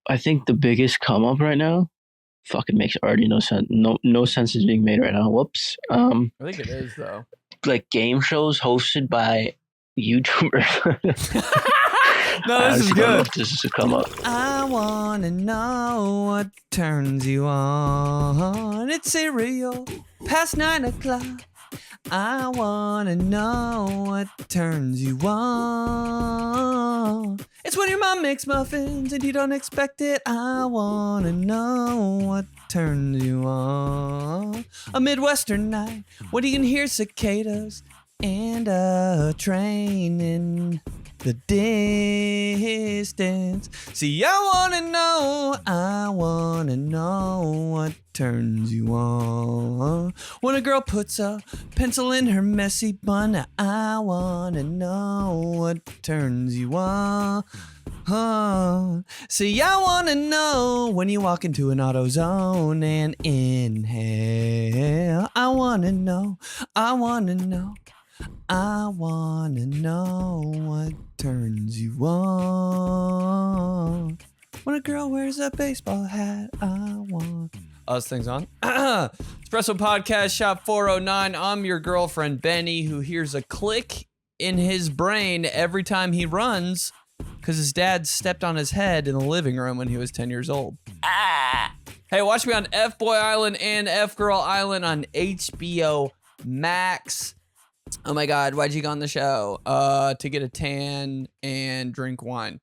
I think the biggest come up right now fucking makes already no sense. No sense is being made right now. Whoops. I think it is though. Like game shows hosted by YouTubers. No, this is I don't know good. if this is a come up. I wanna know what turns you on. It's cereal past 9 o'clock. I wanna know what turns you on. It's when your mom makes muffins and you don't expect it. I wanna know what turns you on. A Midwestern night when you can hear cicadas and a train in the distance. See, I wanna know what turns you on. When a girl puts a pencil in her messy bun, I wanna know what turns you on. See, I wanna know when you walk into an AutoZone and inhale. I wanna know what turns you on. When a girl wears a baseball hat, I want. Oh, this thing's on. Espresso Podcast, Shop 409. I'm your girlfriend, Benny, who hears a click in his brain every time he runs because his dad stepped on his head in the living room when he was 10 years old. Hey, watch me on FBOY Island and FGIRL Island on HBO Max. Oh my God, why'd you go on the show? To get a tan and drink wine.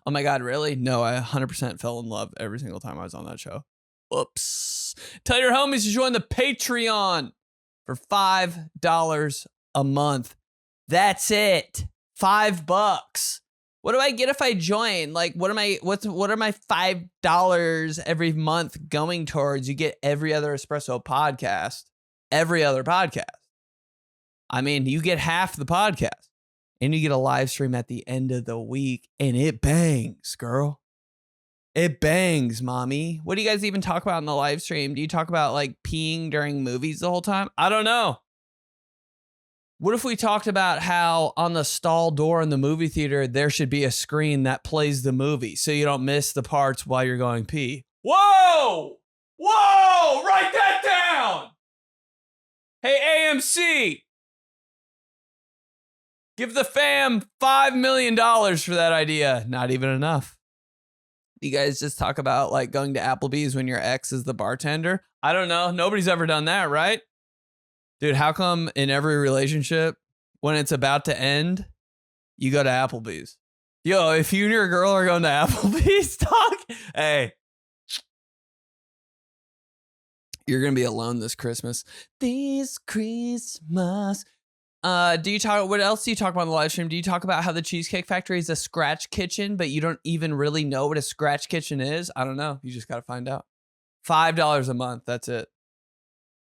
Oh my God, really? No, I 100% fell in love every single time I was on that show. Whoops. Tell your homies to join the Patreon for $5 a month. That's it. $5. What do I get if I join? Like, what are my $5 every month going towards? You get every other Espresso podcast. Every other podcast. I mean, you get half the podcast and you get a live stream at the end of the week and it bangs, girl. It bangs, mommy. What do you guys even talk about in the live stream? Do you talk about like peeing during movies the whole time? I don't know. What if we talked about how on the stall door in the movie theater, there should be a screen that plays the movie so you don't miss the parts while you're going pee? Whoa! Whoa! Write that down! Hey, AMC! Give the fam $5 million for that idea. Not even enough. You guys just talk about like going to Applebee's when your ex is the bartender? I don't know. Nobody's ever done that, right? Dude, how come in every relationship, when it's about to end, you go to Applebee's? Yo, if you and your girl are going to Applebee's, dog, hey, you're going to be alone this Christmas. This Christmas. What else do you talk about on the live stream? Do you talk about how the Cheesecake Factory is a scratch kitchen, but you don't even really know what a scratch kitchen is? I don't know. You just got to find out. $5 a month. That's it.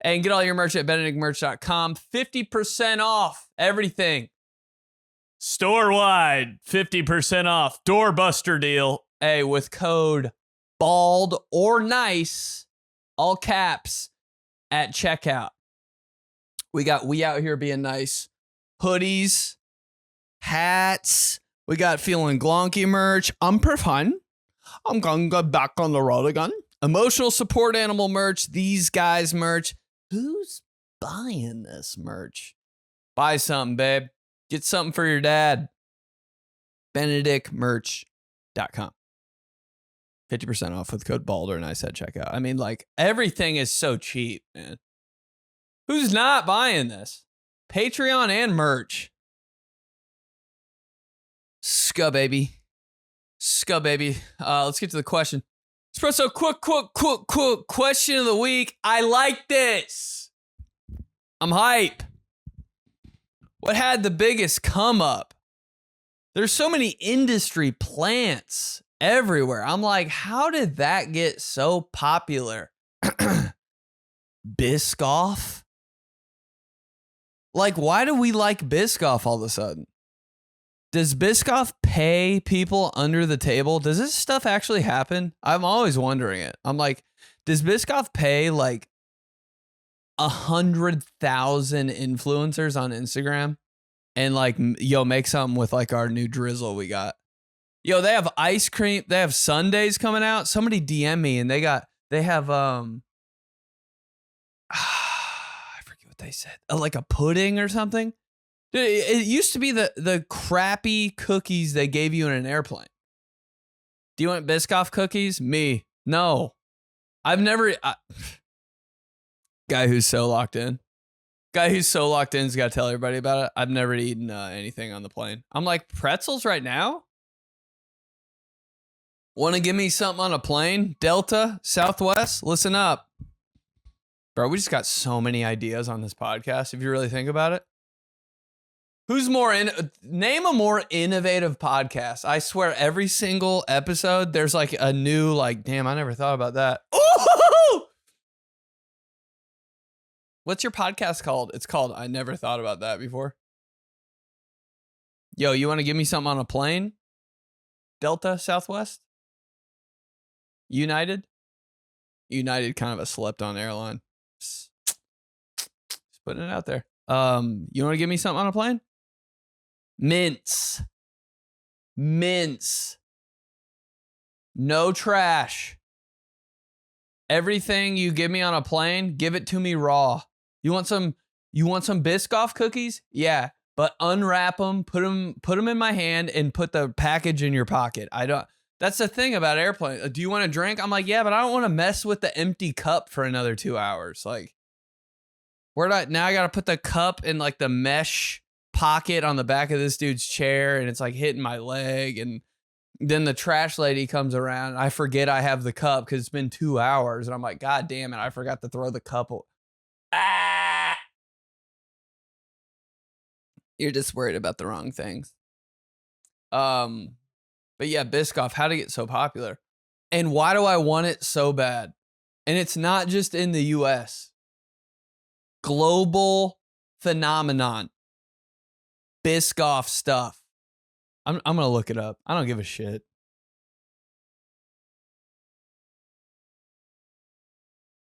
And get all your merch at benedictmerch.com. 50% off everything. Store-wide, 50% off. Doorbuster deal. Hey, with code BALD or NICE, all caps, at checkout. We out here being nice. Hoodies, hats. We got Feeling Glonky merch. I'm fine. I'm going to go back on the road again. Emotional support animal merch. These guys merch. Who's buying this merch? Buy something, babe. Get something for your dad. benedictmerch.com. 50% off with code BALDER and I said checkout. I mean, like, everything is so cheap, man. Who's not buying this? Patreon and merch. Scub baby. Let's get to the question. Espresso, quick question of the week. I like this. I'm hype. What had the biggest come up? There's so many industry plants everywhere. I'm like, how did that get so popular? Biscoff? Like, why do we like Biscoff all of a sudden? Does Biscoff pay people under the table? Does this stuff actually happen? I'm always wondering it. I'm like, does Biscoff pay like 100,000 influencers on Instagram and like, yo, make something with like our new drizzle we got? Yo, they have ice cream. They have sundaes coming out. Somebody DM me and they have I forget what they said. Like a pudding or something. Dude, it used to be the crappy cookies they gave you in an airplane. Do you want Biscoff cookies? Me. No. I've never guy who's so locked in. Guy who's so locked in's got to tell everybody about it. I've never eaten anything on the plane. I'm like, pretzels right now? Want to give me something on a plane? Delta, Southwest, listen up. Bro, we just got so many ideas on this podcast, if you really think about it. Who's name a more innovative podcast? I swear every single episode, there's like a new, like, damn, I never thought about that. Ooh! What's your podcast called? It's called I Never Thought About That Before. Yo, you want to give me something on a plane? Delta, Southwest? United kind of a slept on airline. Just putting it out there. You want to give me something on a plane? Mints. No trash. Everything you give me on a plane, give it to me raw. You want some Biscoff cookies? Yeah, but unwrap them, put them in my hand and put the package in your pocket. That's the thing about airplane. Do you want a drink? I'm like, yeah, but I don't want to mess with the empty cup for another 2 hours. Like, now I got to put the cup in like the mesh pocket on the back of this dude's chair, and it's like hitting my leg. And then the trash lady comes around, and I forget I have the cup because it's been 2 hours, and I'm like, God damn it, I forgot to throw the cup. You're just worried about the wrong things. But yeah, Biscoff, how to get so popular. And why do I want it so bad? And it's not just in the US. Global phenomenon. Biscoff stuff. I'm going to look it up. I don't give a shit.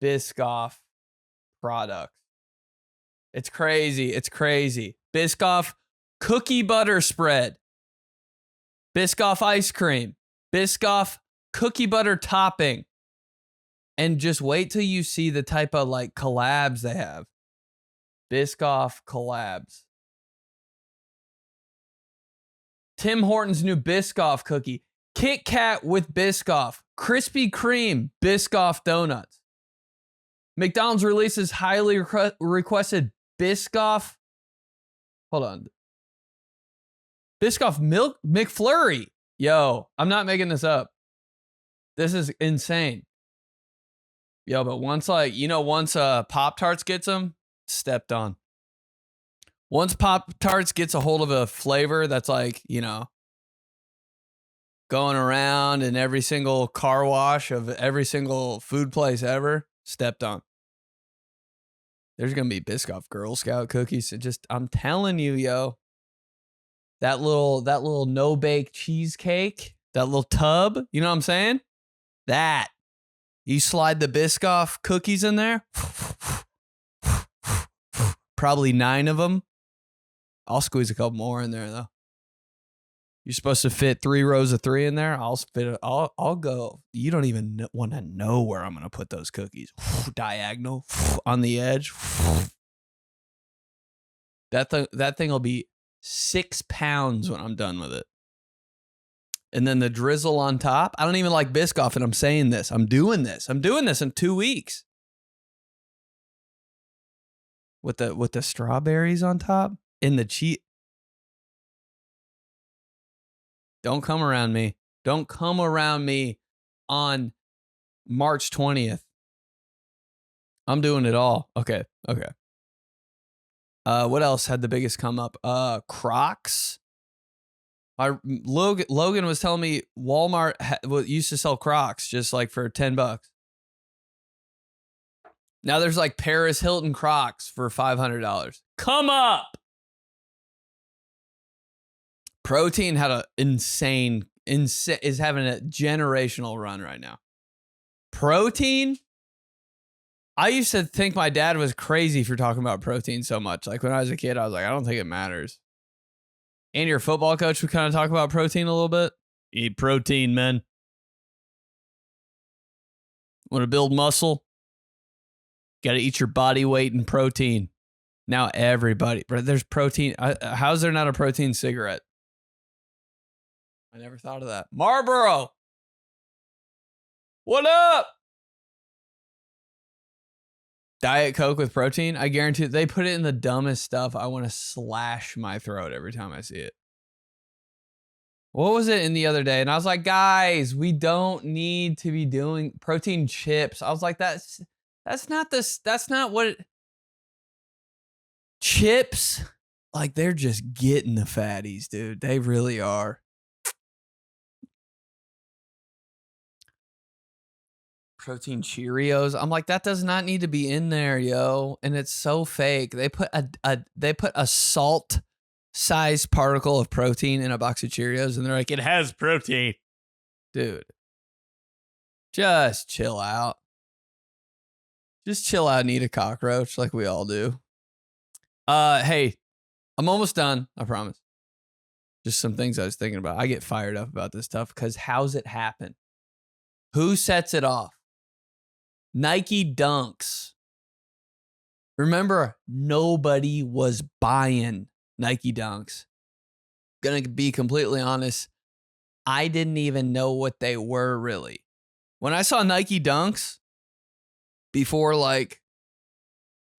Biscoff products. It's crazy. Biscoff cookie butter spread. Biscoff ice cream, Biscoff cookie butter topping. And just wait till you see the type of like collabs they have. Biscoff collabs. Tim Hortons new Biscoff cookie. Kit Kat with Biscoff. Krispy Kreme Biscoff donuts. McDonald's releases highly requested Biscoff. Hold on. Biscoff milk McFlurry. Yo, I'm not making this up. This is insane. Yo, but once Pop-Tarts gets them, stepped on. Once Pop-Tarts gets a hold of a flavor that's like, going around in every single car wash of every single food place ever, stepped on. There's going to be Biscoff Girl Scout cookies. I'm telling you, yo. That little no-bake cheesecake, that little tub, you know what I'm saying? That. You slide the Biscoff cookies in there. Probably 9 of them. I'll squeeze a couple more in there, though. You're supposed to fit 3 rows of 3 in there. I'll go. You don't even want to know where I'm going to put those cookies. Diagonal on the edge. That thing will be 6 pounds when I'm done with it. And then the drizzle on top. I don't even like Biscoff, and I'm saying this. I'm doing this in 2 weeks. With the strawberries on top and the cheese. Don't come around me. Don't come around me on March 20th. I'm doing it all. Okay. What else had the biggest come up? Crocs. Logan was telling me Walmart used to sell Crocs just like for $10. Now there's like Paris Hilton Crocs for $500. Come up. Protein had is having a generational run right now. Protein. I used to think my dad was crazy for talking about protein so much. Like when I was a kid, I was like, I don't think it matters. And your football coach would kind of talk about protein a little bit. Eat protein, men. Want to build muscle? Got to eat your body weight in protein. Now everybody, there's protein. How's there not a protein cigarette? I never thought of that. Marlboro. What up? Diet Coke with protein. I guarantee they put it in the dumbest stuff. I want to slash my throat every time I see it. What was it in the other day? And I was like, guys, we don't need to be doing protein chips. I was like, that's not this. That's not what it, chips. Like they're just getting the fatties, dude. They really are. Protein Cheerios. I'm like, that does not need to be in there, yo. And it's so fake. They put a salt sized particle of protein in a box of Cheerios, and they're like, it has protein. Dude, just chill out. Just chill out and eat a cockroach like we all do. Hey, I'm almost done. I promise. Just some things I was thinking about. I get fired up about this stuff because how's it happen? Who sets it off? Nike Dunks. Remember, nobody was buying Nike Dunks. Gonna be completely honest, I didn't even know what they were really. When I saw Nike Dunks before, like,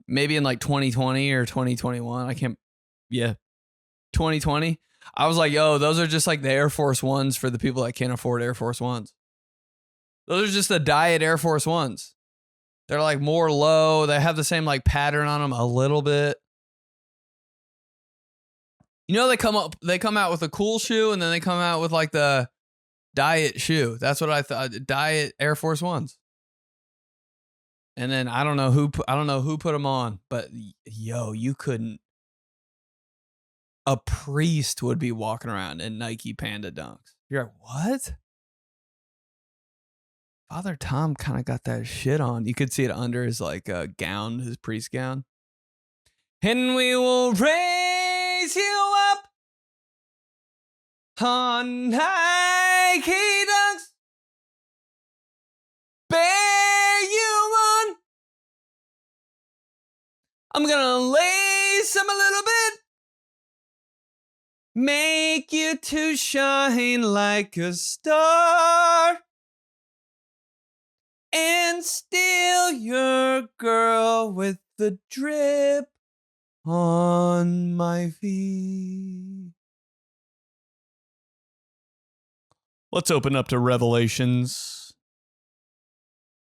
maybe in like 2020 or 2021, 2020, I was like, yo, those are just like the Air Force Ones for the people that can't afford Air Force Ones. Those are just the diet Air Force Ones. They're like more low. They have the same like pattern on them a little bit. You know, they come out with a cool shoe and then they come out with like the diet shoe. That's what I thought. Diet Air Force Ones. And then I don't know who put them on, but yo, you couldn't. A priest would be walking around in Nike Panda Dunks. You're like, what? Father Tom kind of got that shit on. You could see it under his like gown, his priest gown. And we will raise you up on Nike Dunks. Bear you on. I'm gonna lace them a little bit. Make you to shine like a star. And steal your girl with the drip on my feet. Let's open up to Revelations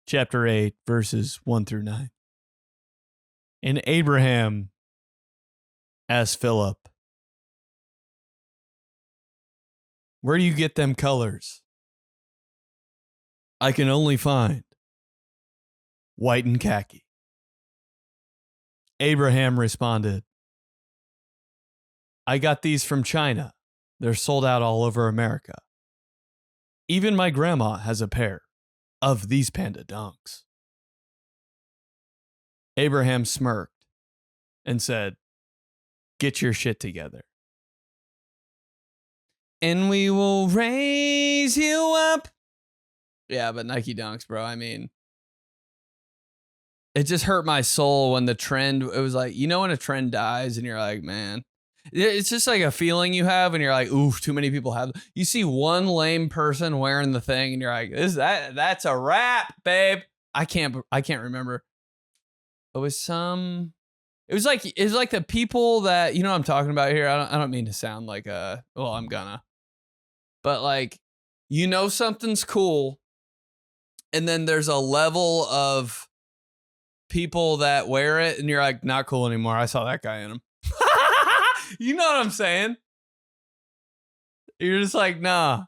chapter 8, verses 1 through 9. And Abraham asked Philip, where do you get them colors? I can only find white and khaki. Abraham responded, I got these from China. They're sold out all over America. Even my grandma has a pair of these Panda Dunks. Abraham smirked and said, get your shit together. And we will raise you up. Yeah, but Nike Dunks, bro. I mean, it just hurt my soul when the trend, it was like, you know, when a trend dies and you're like, man, it's just like a feeling you have and you're like, oof, too many people have. You see one lame person wearing the thing and you're like, that's a wrap, babe. I can't remember. It was like the people that, you know what I'm talking about here. I don't mean to sound like I'm gonna, but like, you know, something's cool. And then there's a level of people that wear it and you're like, not cool anymore. I saw that guy in them. You know what I'm saying? You're just like, nah.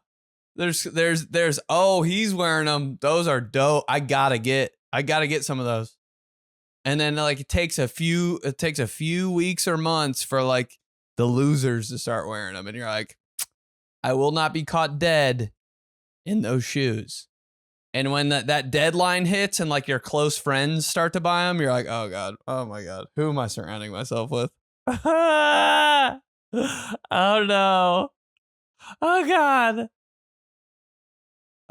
There's oh, he's wearing them. Those are dope. I gotta get some of those. And then like it takes a few weeks or months for like the losers to start wearing them. And you're like, I will not be caught dead in those shoes. And when that deadline hits and like your close friends start to buy them, you're like, oh God, oh my God, who am I surrounding myself with? Oh no. Oh God.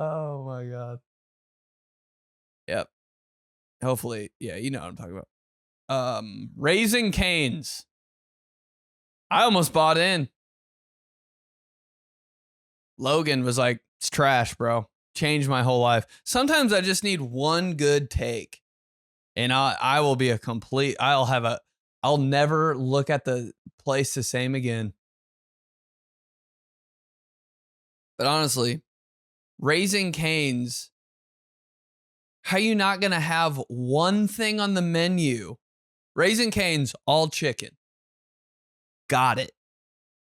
Oh my God. Yep. Hopefully, yeah, you know what I'm talking about. Raising Cane's. I almost bought in. Logan was like, it's trash, bro. Changed my whole life. Sometimes I just need one good take. And I will be I'll never look at the place the same again. But honestly, Raising Cane's, how you not going to have one thing on the menu? Raising Cane's, all chicken. Got it.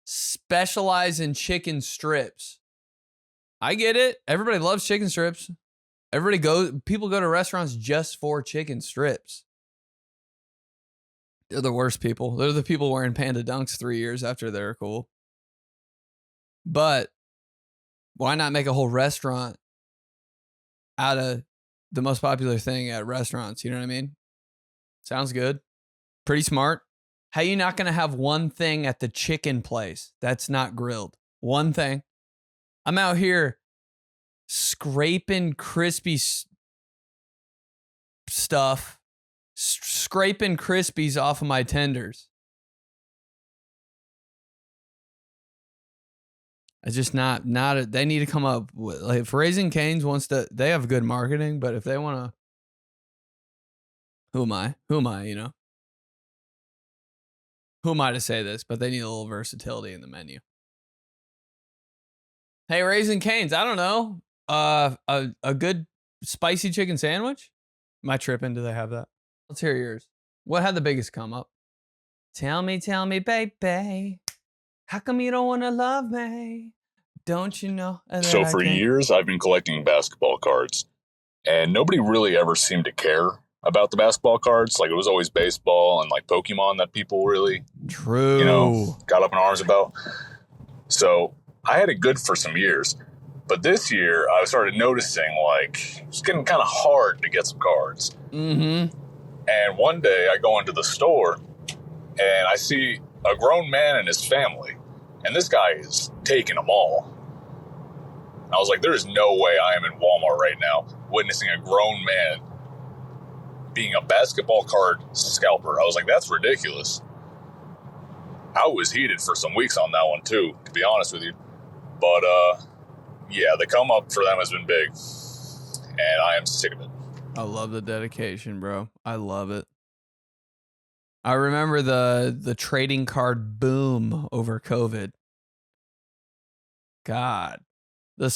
Specialize in chicken strips. I get it. Everybody loves chicken strips. People go to restaurants just for chicken strips. They're the worst people. They're the people wearing Panda Dunks 3 years after they're cool. But why not make a whole restaurant out of the most popular thing at restaurants? You know what I mean? Sounds good. Pretty smart. How you not going to have one thing at the chicken place that's not grilled? One thing. I'm out here scraping crispy stuff, scraping Crispies off of my tenders. It's just not they need to come up with, like, if Raising Cane's wants to, they have good marketing, but if they want to, who am I, you know? Who am I to say this? But they need a little versatility in the menu. Hey, Raising Cane's, I don't know. A good spicy chicken sandwich? Am I tripping? Do they have that? Let's hear yours. What had the biggest come up? Tell me, baby. How come you don't want to love me? Don't you know? So for years, I've been collecting basketball cards. And nobody really ever seemed to care about the basketball cards. Like, it was always baseball and, like, Pokemon that people really, got up in arms about. So I had it good for some years. But this year, I started noticing, like, it's getting kind of hard to get some cards. Mm-hmm. And one day, I go into the store, and I see a grown man and his family. And this guy is taking them all. I was like, there is no way I am in Walmart right now witnessing a grown man being a basketball card scalper. I was like, that's ridiculous. I was heated for some weeks on that one, too, to be honest with you. But, yeah, the come up for them has been big. And I am sick of it. I love the dedication, bro. I love it. I remember the trading card boom over COVID. God, the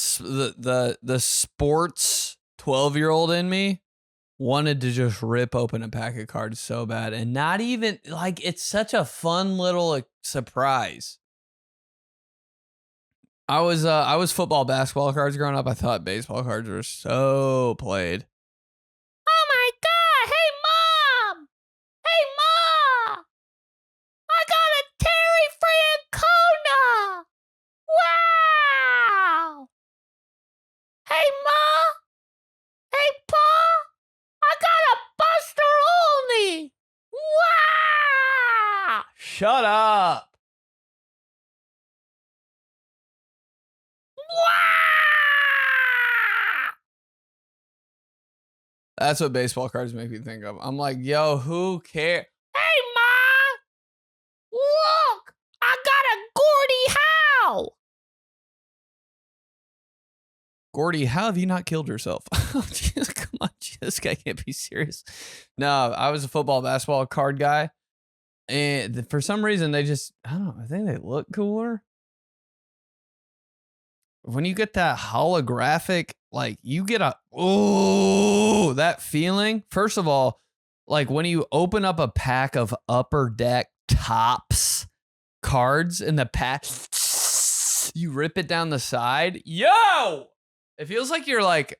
sports 12-year-old in me wanted to just rip open a pack of cards so bad, and not even like, it's such a fun little surprise. I was football, basketball cards growing up. I thought baseball cards were so played. Oh my God! Hey, Mom! Hey, Ma! I got a Terry Francona! Wow! Hey, Ma! Hey, Pa! I got a Buster Olney! Wow! Shut up. That's what baseball cards make me think of. I'm like, yo, who cares? Hey, Ma! Look! I got a Gordie Howe! Gordie, how have you not killed yourself? Come on, this guy can't be serious. No, I was a football, basketball card guy. And for some reason, they just, I don't know, I think they look cooler. When you get that holographic, like, you get that feeling. First of all, like, when you open up a pack of Upper Deck Tops cards in the pack, you rip it down the side. Yo! It feels like you're like,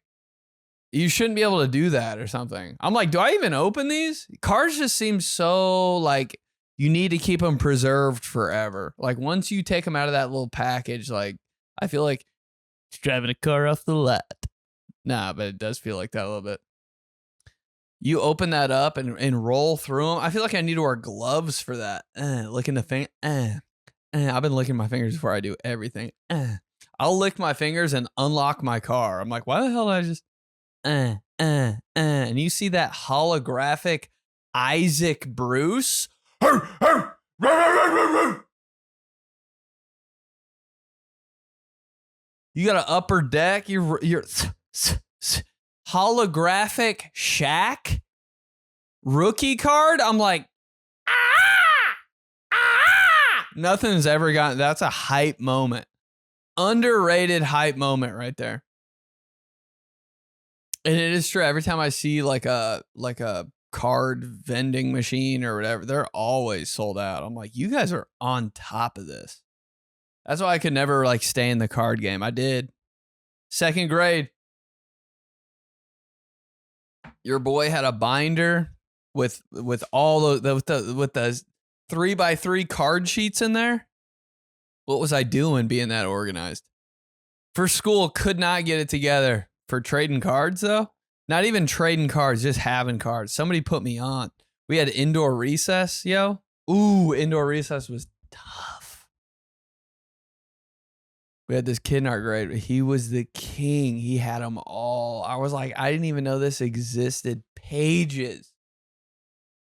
you shouldn't be able to do that or something. I'm like, do I even open these? Cards just seem so like you need to keep them preserved forever. Like, once you take them out of that little package, like, I feel like it's driving a car off the lot. Nah, but it does feel like that a little bit. You open that up and roll through them. I feel like I need to wear gloves for that. Licking the finger. I've been licking my fingers before I do everything. I'll lick my fingers and unlock my car. I'm like, why the hell did I just and you see that holographic Isaac Bruce? You got an upper deck. You're holographic Shaq rookie card. I'm like, nothing's ever gotten. That's a hype moment. Underrated hype moment right there. And it is true. Every time I see like a card vending machine or whatever, they're always sold out. I'm like, you guys are on top of this. That's why I could never like stay in the card game. I did. 2nd grade. Your boy had a binder with all the 3x3 card sheets in there. What was I doing being that organized? For school, could not get it together. For trading cards, though, not even trading cards, just having cards. Somebody put me on. We had indoor recess, yo. Ooh, indoor recess was tough. We had this kid in our grade. He was the king. He had them all. I was like, I didn't even know this existed. Pages.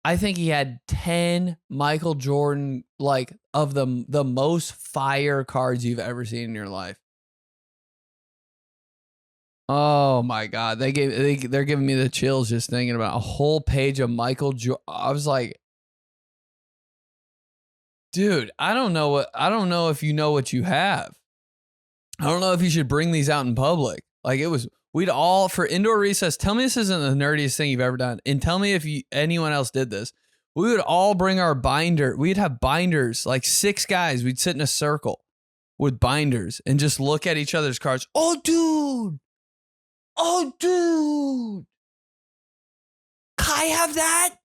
I think he had 10 Michael Jordan, like, of the most fire cards you've ever seen in your life. Oh my God. They're giving me the chills just thinking about a whole page of Michael Jordan. I was like, dude, I don't know if you know what you have. I don't know if you should bring these out in public. Like we'd all, for indoor recess, tell me this isn't the nerdiest thing you've ever done. And tell me if anyone else did this. We would all bring our binder. We'd have binders, like 6 guys. We'd sit in a circle with binders and just look at each other's cards. Oh, dude. Kai have that?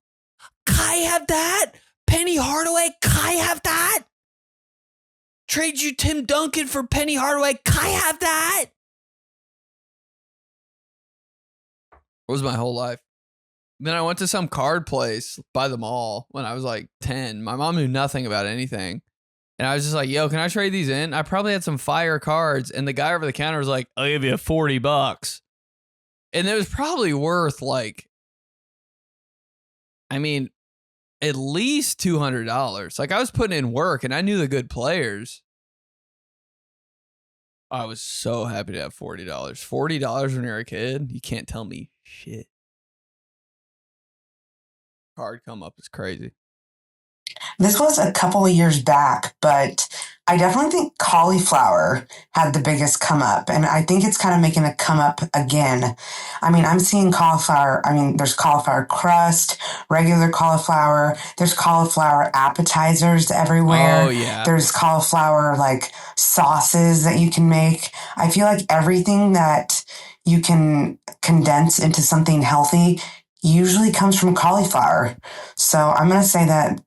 Penny Hardaway, Kai have that? Trade you Tim Duncan for Penny Hardaway, Kai have that? It was my whole life. Then I went to some card place by the mall when I was like 10. My mom knew nothing about anything. And I was just like, yo, can I trade these in? I probably had some fire cards. And the guy over the counter was like, I'll give you $40. And it was probably worth like, I mean, at least $200. Like I was putting in work and I knew the good players. I was so happy to have $40. $40 when you're a kid, you can't tell me shit. Card come up is crazy. This was a couple of years back, but I definitely think cauliflower had the biggest come up, and I think it's kind of making a come up again. I mean, I'm seeing cauliflower. I mean, there's cauliflower crust, regular cauliflower. There's cauliflower appetizers everywhere. Oh, yeah. There's cauliflower, like, sauces that you can make. I feel like everything that you can condense into something healthy usually comes from cauliflower. So I'm going to say that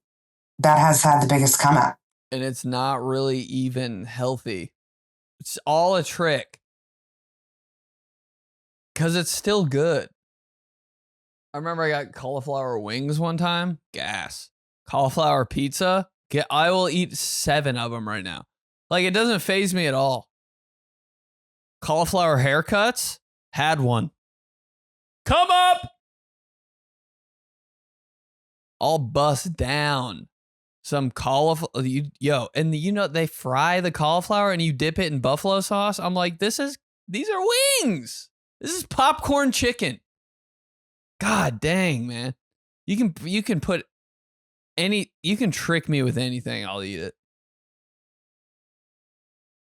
has had the biggest come up. And it's not really even healthy. It's all a trick. Because it's still good. I remember I got cauliflower wings one time. Gas. Cauliflower pizza. I will eat 7 of them right now. Like, it doesn't faze me at all. Cauliflower haircuts. Had one. Come up! All bust down. Some cauliflower, and they fry the cauliflower and you dip it in buffalo sauce. I'm like, these are wings. This is popcorn chicken. God dang, man. You can put you can trick me with anything. I'll eat it.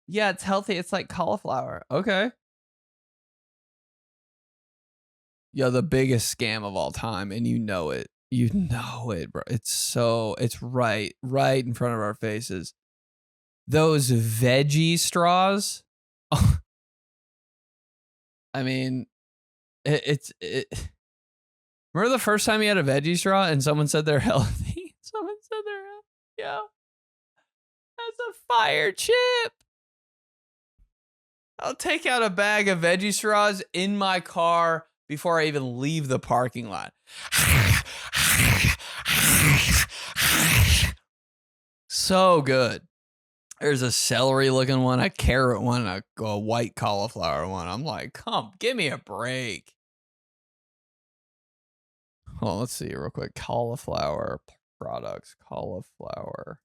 Yeah, it's healthy. It's like cauliflower. Okay. Yo, the biggest scam of all time, and you know it. You know it, bro. It's right in front of our faces. Those veggie straws. I mean, it. Remember the first time you had a veggie straw and someone said they're healthy? Someone said they're healthy. Yo, that's a fire chip. I'll take out a bag of veggie straws in my car before I even leave the parking lot. So good. There's a celery looking one, a carrot one, a white cauliflower one. I'm like, come, give me a break. Oh, let's see real quick. Cauliflower products. Cauliflower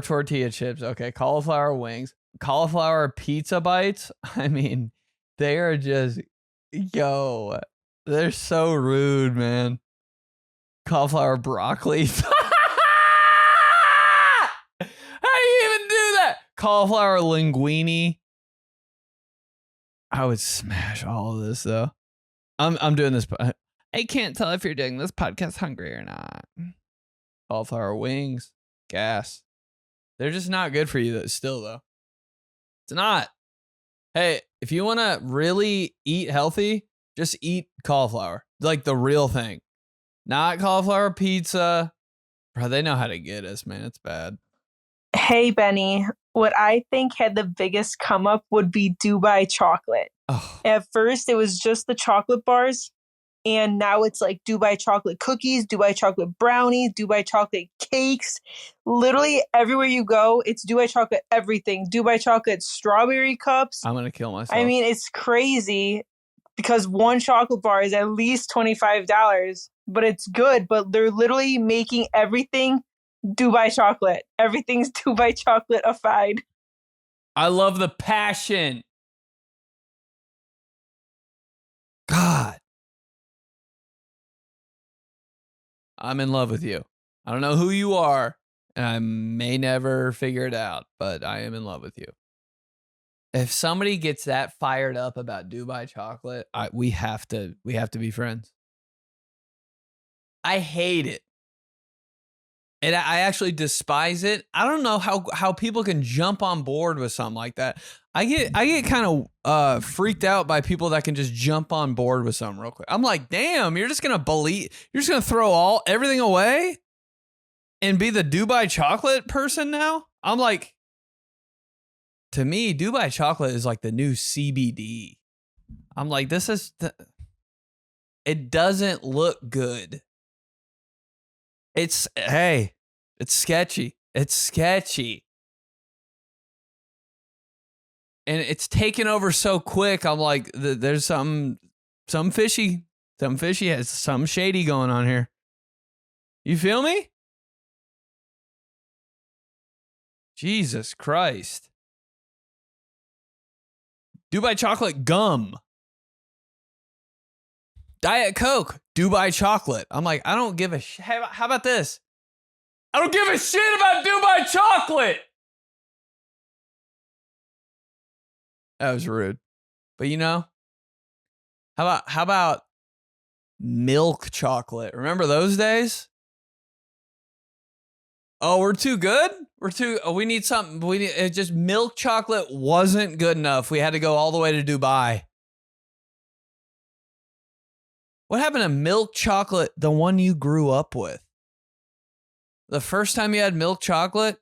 tortilla chips. Okay, cauliflower wings. Cauliflower pizza bites. I mean, they are just, they're so rude, man. Cauliflower broccoli. How do you even do that? Cauliflower linguine. I would smash all of this though. I'm doing this. I can't tell if you're doing this podcast hungry or not. Cauliflower wings, gas. They're just not good for you still though. It's not. Hey, if you want to really eat healthy, just eat cauliflower. Like the real thing. Not cauliflower pizza. Bro, they know how to get us, man. It's bad. Hey, Benny. What I think had the biggest come up would be Dubai chocolate. Oh. At first, it was just the chocolate bars. And now it's like Dubai chocolate cookies, Dubai chocolate brownies, Dubai chocolate cakes. Literally everywhere you go, it's Dubai chocolate everything. Dubai chocolate strawberry cups. I'm going to kill myself. I mean, it's crazy because one chocolate bar is at least $25. But it's good. But they're literally making everything Dubai chocolate. Everything's Dubai chocolate-ified. I love the passion. God. I'm in love with you. I don't know who you are, and I may never figure it out, but I am in love with you. If somebody gets that fired up about Dubai chocolate, we have to be friends. I hate it. And I actually despise it. I don't know how people can jump on board with something like that. I get kind of freaked out by people that can just jump on board with something real quick. I'm like, damn, you're just gonna throw everything away and be the Dubai chocolate person now? I'm like, to me, Dubai chocolate is like the new CBD. I'm like, it doesn't look good. It's sketchy. It's sketchy. And it's taken over so quick. I'm like, there's some fishy has some shady going on here. You feel me? Jesus Christ. Dubai chocolate gum. Diet Coke, Dubai chocolate. I'm like, I don't give a shit. How about this? I don't give a shit about Dubai chocolate. That was rude. But how about milk chocolate? Remember those days? Oh, we're too good? We need something. Just milk chocolate wasn't good enough. We had to go all the way to Dubai. What happened to milk chocolate, the one you grew up with? The first time you had milk chocolate,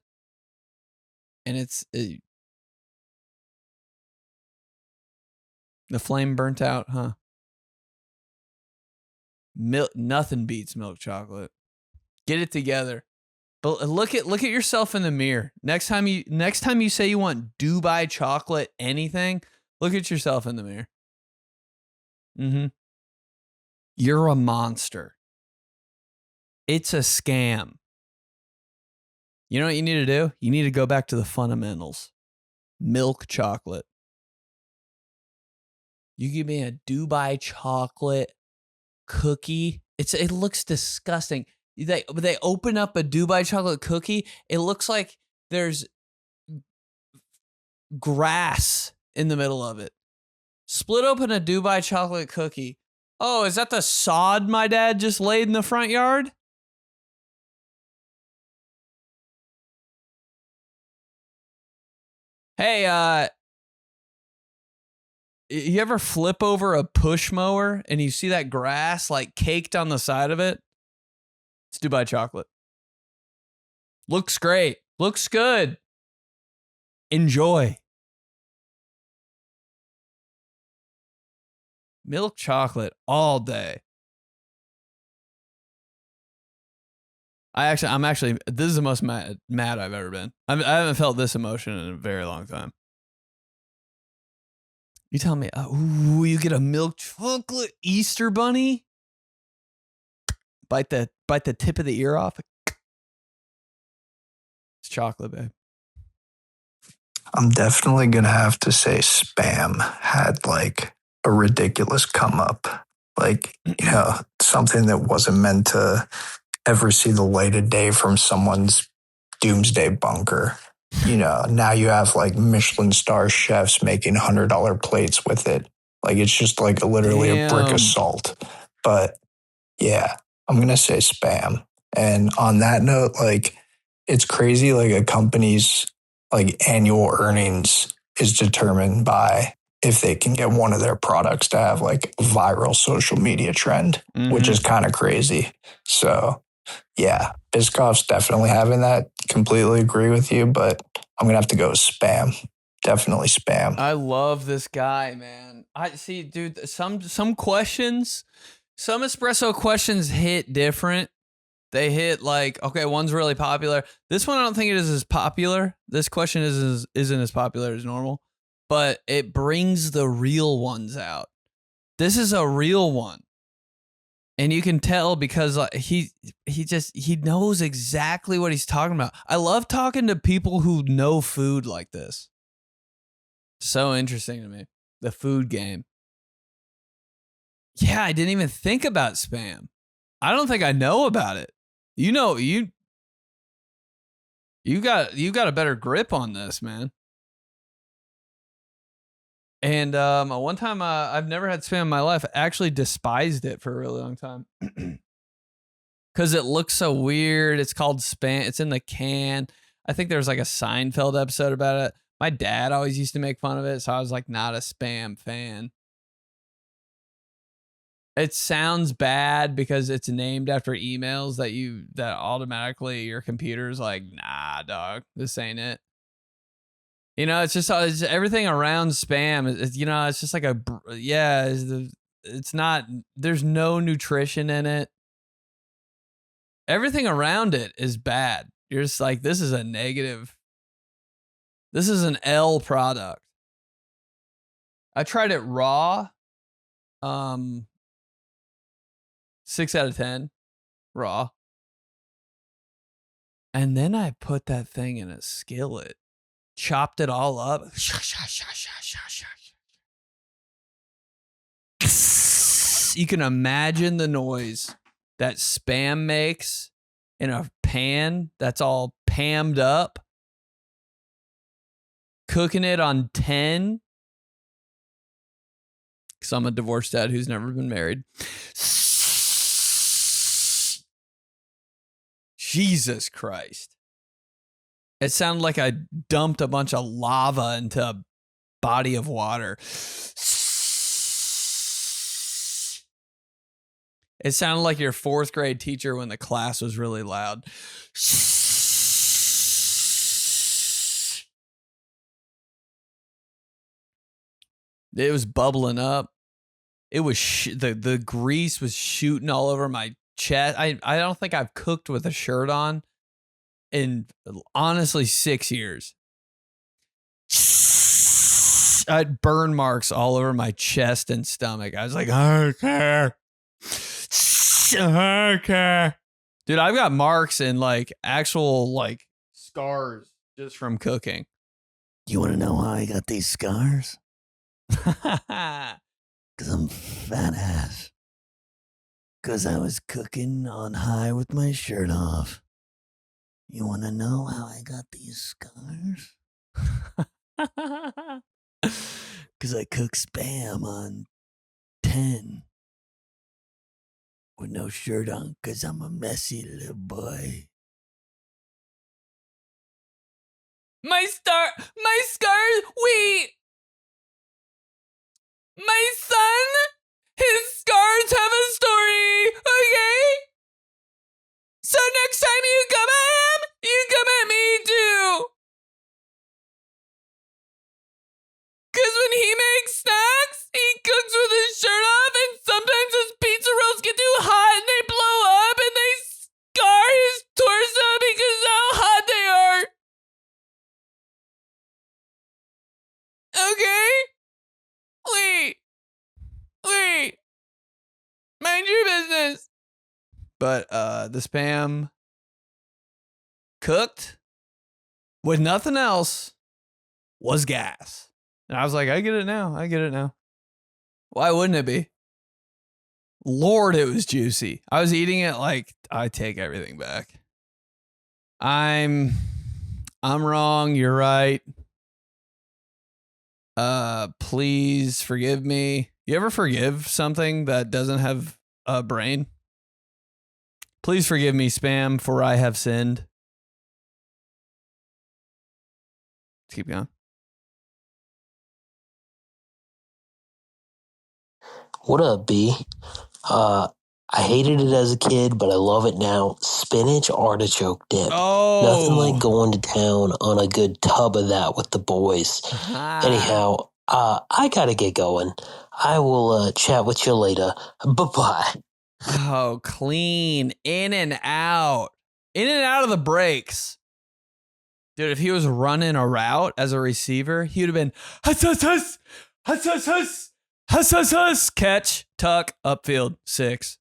and the flame burnt out, huh? Nothing beats milk chocolate. Get it together. But look at yourself in the mirror. Next time you say you want Dubai chocolate anything, look at yourself in the mirror. Mm-hmm. You're a monster. It's a scam. You know what you need to do? You need to go back to the fundamentals. Milk chocolate. You give me a Dubai chocolate cookie. It looks disgusting. They open up a Dubai chocolate cookie. It looks like there's grass in the middle of it. Split open a Dubai chocolate cookie. Oh, is that the sod my dad just laid in the front yard? Hey, you ever flip over a push mower and you see that grass like caked on the side of it? It's Dubai chocolate. Looks great. Looks good. Enjoy. Milk chocolate all day. I'm actually, this is the most mad I've ever been. I haven't felt this emotion in a very long time. You tell me, ooh, you get a milk chocolate Easter bunny? Bite the tip of the ear off. It's chocolate, babe. I'm definitely going to have to say Spam had like a ridiculous come up. Like, you know, something that wasn't meant to ever see the light of day from someone's doomsday bunker. You know, now you have like Michelin star chefs making $100 plates with it. Like, it's just like literally a brick of salt. But yeah, I'm going to say Spam. And on that note, like, it's crazy. Like, a company's like annual earnings is determined by if they can get one of their products to have like a viral social media trend, which is kind of crazy. So yeah, Biscoff's definitely having that. Completely agree with you, but I'm going to have to go with Spam. Definitely Spam. I love this guy, man. I see, dude, some questions, some espresso questions hit different. They hit like, okay, one's really popular. This one, I don't think it is as popular. This question isn't as popular as normal, but it brings the real ones out. This is a real one. And you can tell because he knows exactly what he's talking about. I love talking to people who know food like this. So interesting to me. The food game. Yeah, I didn't even think about Spam. I don't think I know about it. You know, you got a better grip on this, man. And one time I've never had Spam in my life. I actually despised it for a really long time. Because it looks so weird. It's called Spam. It's in the can. I think there was like a Seinfeld episode about it. My dad always used to make fun of it, so I was like not a Spam fan. It sounds bad because it's named after emails that automatically your computer's like, nah, dog, this ain't it. You know, it's everything around Spam. It's just like it's not, there's no nutrition in it. Everything around it is bad. You're just like, this is a negative. This is an L product. I tried it raw. 6 out of 10 raw. And then I put that thing in a skillet, chopped it all up. You can imagine the noise that Spam makes in a pan that's all pammed up. Cooking it on 10. Because I'm a divorced dad who's never been married. Jesus Christ. It sounded like I dumped a bunch of lava into a body of water. It sounded like your 4th grade teacher when the class was really loud. It was bubbling up. It was the grease was shooting all over my chest. I don't think I've cooked with a shirt on in honestly 6 years. I had burn marks all over my chest and stomach. I was like, okay. Dude, I've got marks and like actual like scars just from cooking. You want to know how I got these scars? Because I'm fat ass. Because I was cooking on high with my shirt off. You want to know how I got these scars? Because I cook Spam on 10 with no shirt on because I'm a messy little boy. My scars, wait. My son, his scars have a story, okay? So next time you come at him, you come at me too. Because when he makes snacks, he cooks with his shirt off, and sometimes his pizza rolls get too hot and they blow up and they scar his torso. But the Spam cooked with nothing else was gas. And I was like, I get it now. Why wouldn't it be? Lord, it was juicy. I was eating it like, I take everything back. I'm wrong. You're right. Please forgive me. You ever forgive something that doesn't have a brain? Please forgive me, Spam, for I have sinned. Let's keep going. What up, B? I hated it as a kid, but I love it now. Spinach artichoke dip. Oh. Nothing like going to town on a good tub of that with the boys. Anyhow, I gotta get going. I will chat with you later. Bye-bye. Oh, clean. In and out. In and out of the breaks. Dude, if he was running a route as a receiver, he would have been huss, huss, huss, huss, huss, huss, huss, huss, huss, catch, tuck, upfield, 6.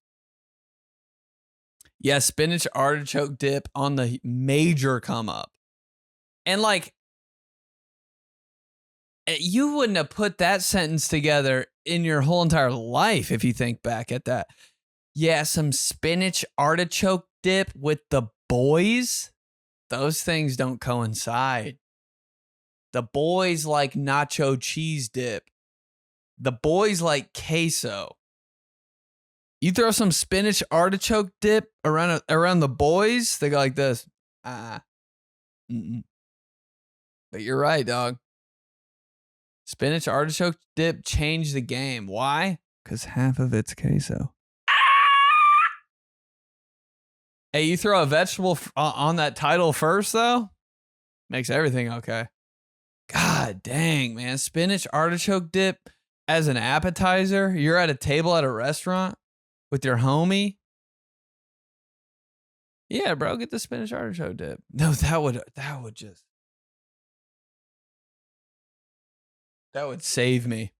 Yeah, spinach artichoke dip on the major come up. And like, you wouldn't have put that sentence together in your whole entire life if you think back at that. Yeah, some spinach artichoke dip with the boys. Those things don't coincide. The boys like nacho cheese dip. The boys like queso. You throw some spinach artichoke dip around the boys, they go like this. Mm-mm. But you're right, dog. Spinach artichoke dip changed the game. Why? Because half of it's queso. Hey, you throw a vegetable on that title first, though? Makes everything okay. God dang, man. Spinach artichoke dip as an appetizer? You're at a table at a restaurant with your homie? Yeah, bro, get the spinach artichoke dip. No, that would save me.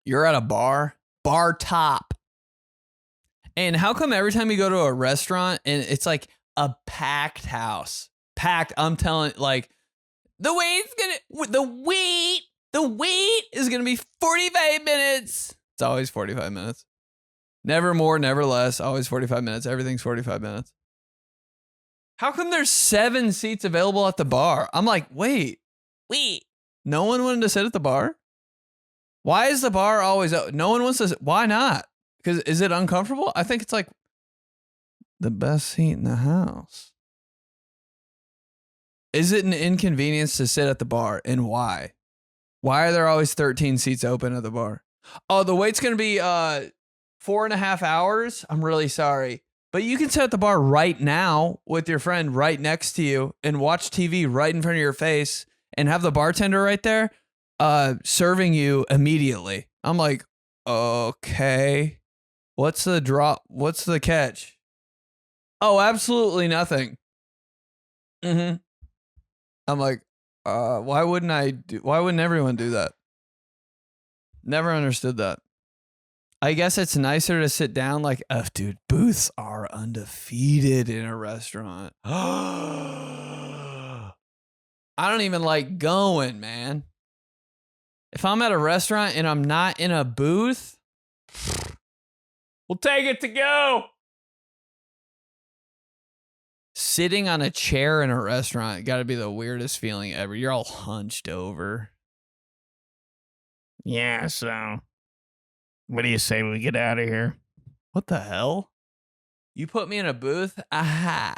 You're at a bar top. And how come every time you go to a restaurant and it's like a packed house? Packed, I'm telling, like, the wait is gonna be 45 minutes. It's always 45 minutes. Never more, never less. Always 45 minutes. Everything's 45 minutes. How come there's 7 seats available at the bar? I'm like, wait. No one wanted to sit at the bar? Why is the bar always out? No one wants to sit. Why not? Because is it uncomfortable? I think it's like the best seat in the house. Is it an inconvenience to sit at the bar, and why? Why are there always 13 seats open at the bar? Oh, the wait's going to be 4.5 hours? I'm really sorry. But you can sit at the bar right now with your friend right next to you and watch TV right in front of your face and have the bartender right there serving you immediately. I'm like, okay. What's the drop? What's the catch? Oh, absolutely nothing. I'm like, why wouldn't everyone do that? Never understood that. I guess it's nicer to sit down like, dude, booths are undefeated in a restaurant. I don't even like going, man. If I'm at a restaurant and I'm not in a booth, we'll take it to go. Sitting on a chair in a restaurant got to be the weirdest feeling ever. You're all hunched over. Yeah, so what do you say we get out of here? What the hell? You put me in a booth? Aha.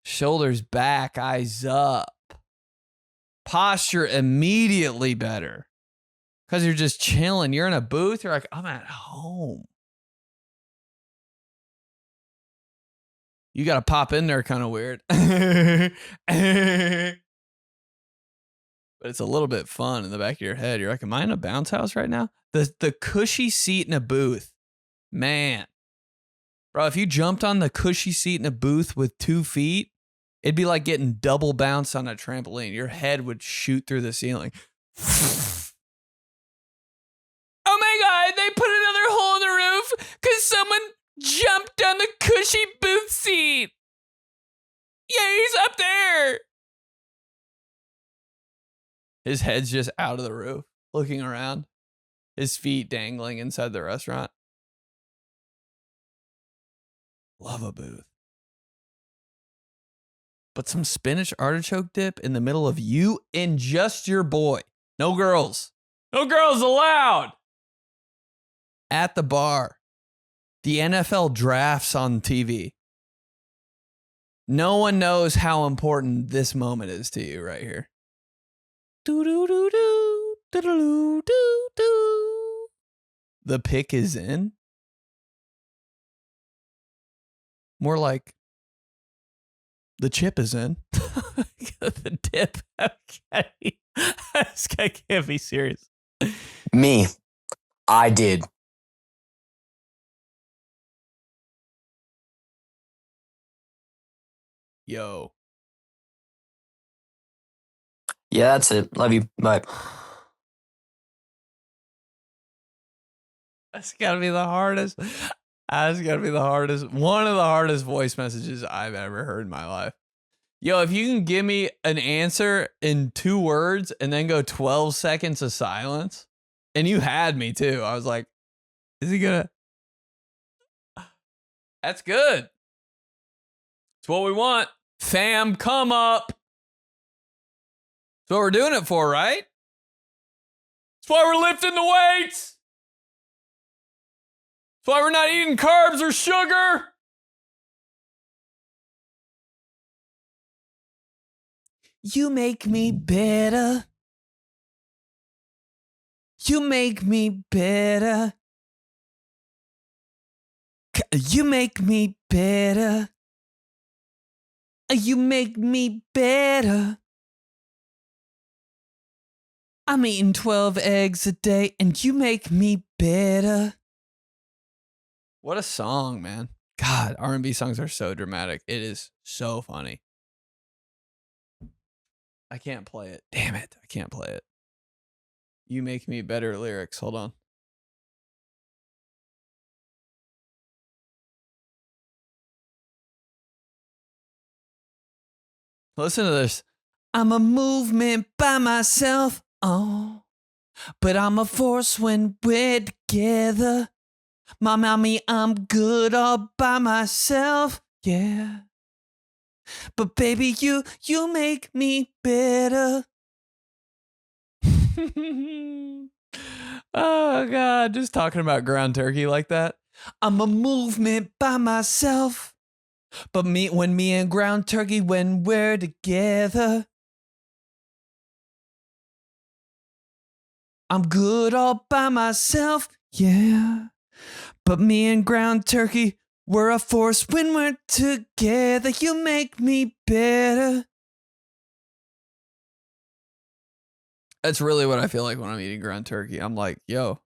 Shoulders back, eyes up. Posture immediately better. Because you're just chilling. You're in a booth. You're like, I'm at home. You got to pop in there kind of weird. But it's a little bit fun in the back of your head. You're like, am I in a bounce house right now? The cushy seat in a booth. Man. Bro, if you jumped on the cushy seat in a booth with 2 feet, it'd be like getting double bounced on a trampoline. Your head would shoot through the ceiling. they put another hole in the roof because someone jumped on the cushy booth seat. Yeah, he's up there. His head's just out of the roof, looking around. His feet dangling inside the restaurant. Love a booth. But some spinach artichoke dip in the middle of you and just your boy. No girls. No girls allowed. At the bar. The NFL drafts on TV. No one knows how important this moment is to you right here. Do-do-do-do, do-do-do-do-do. The pick is in. More like the chip is in. The dip. Okay. This guy can't be serious. Me. I did. Yo. Yeah, that's it. Love you. Bye. That's gotta be the hardest. That's gotta be the hardest. One of the hardest voice messages I've ever heard in my life. Yo, if you can give me an answer in 2 words and then go 12 seconds of silence, and you had me too. I was like, is he gonna? That's good. It's what we want. Fam, come up. That's what we're doing it for, right? That's why we're lifting the weights. That's why we're not eating carbs or sugar. You make me better. You make me better. You make me better. You make me better. I'm eating 12 eggs a day and you make me better. What a song, man. God, R&B songs are so dramatic. It is so funny. I can't play it. Damn it. I can't play it. You make me better lyrics. Hold on. Listen to this. I'm a movement by myself. Oh, but I'm a force when we're together. Mommy, I'm good all by myself. Yeah. But baby, you make me better. Oh God, just talking about ground turkey like that. I'm a movement by myself. But when me and ground turkey, when we're together, I'm good all by myself, yeah. But me and ground turkey, we're a force when we're together. You make me better. That's really what I feel like when I'm eating ground turkey. I'm like, yo.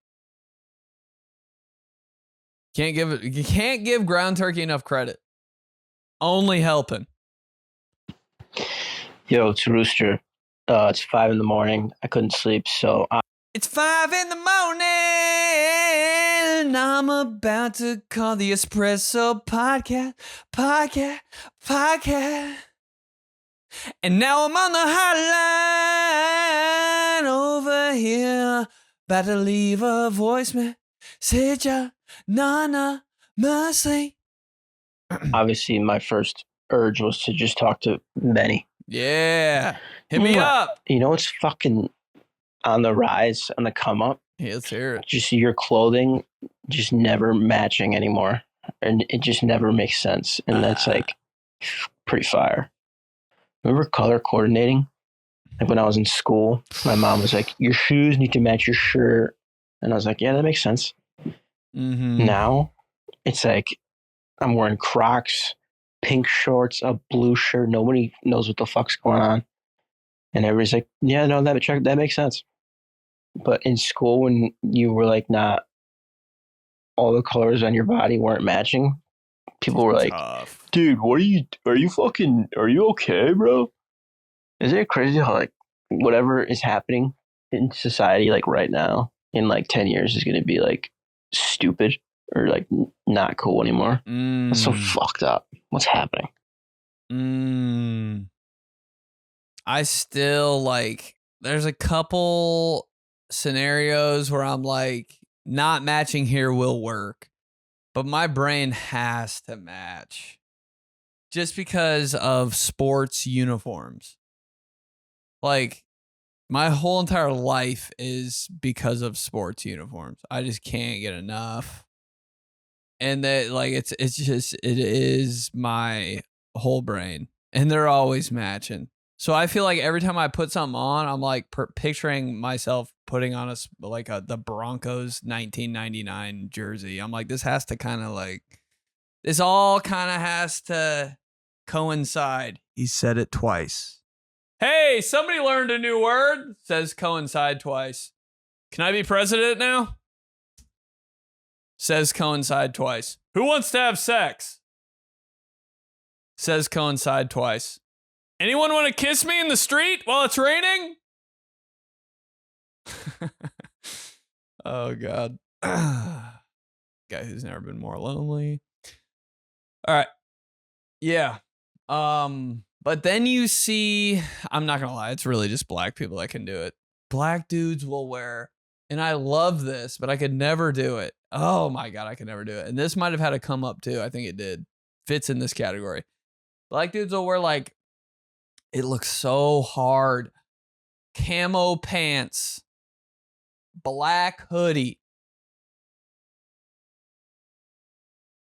You can't give ground turkey enough credit. Only helping. Yo, it's Rooster. It's 5 a.m. I couldn't sleep, so It's 5 a.m. I'm about to call the Espresso podcast. And now I'm on the hotline over here. About to leave a voicemail. Said ya, Nana, mercy. obviously my first urge was to just talk to Benny. Yeah. Hit me up. You know what's fucking on the rise, on the come up? Yeah, let's hear it. Just your clothing just never matching anymore. And it just never makes sense. And that's like pretty fire. Remember color coordinating? Like when I was in school, my mom was like, your shoes need to match your shirt. And I was like, yeah, that makes sense. Mm-hmm. Now it's like I'm wearing Crocs, pink shorts, a blue shirt. Nobody knows what the fuck's going on. And everybody's like, yeah, no, that makes sense. But in school, when you were like, not all the colors on your body weren't matching, people were like, dude, are you okay, bro? Isn't it crazy how like whatever is happening in society like right now in like 10 years is going to be like stupid or like not cool anymore. That's so fucked up. What's happening? I still like, there's a couple scenarios where I'm like, not matching here will work, but my brain has to match just because of sports uniforms. Like, my whole entire life is because of sports uniforms. I just can't get enough. And that, like, it is my whole brain, and they're always matching. So I feel like every time I put something on, I'm like picturing myself putting on the Broncos 1999 jersey. I'm like, this has to kind of like, this all kind of has to coincide. He said it twice. Hey, somebody learned a new word, says coincide twice. Can I be president now? Says coincide twice. Who wants to have sex? Says coincide twice. Anyone want to kiss me in the street while it's raining? Oh, God. Guy who's never been more lonely. All right. Yeah. But then you see, I'm not gonna lie, it's really just black people that can do it. Black dudes will wear, and I love this, but I could never do it. Oh my God, I could never do it. And this might have had to come up too. I think it did. Fits in this category. Black dudes will wear like, it looks so hard. Camo pants, black hoodie,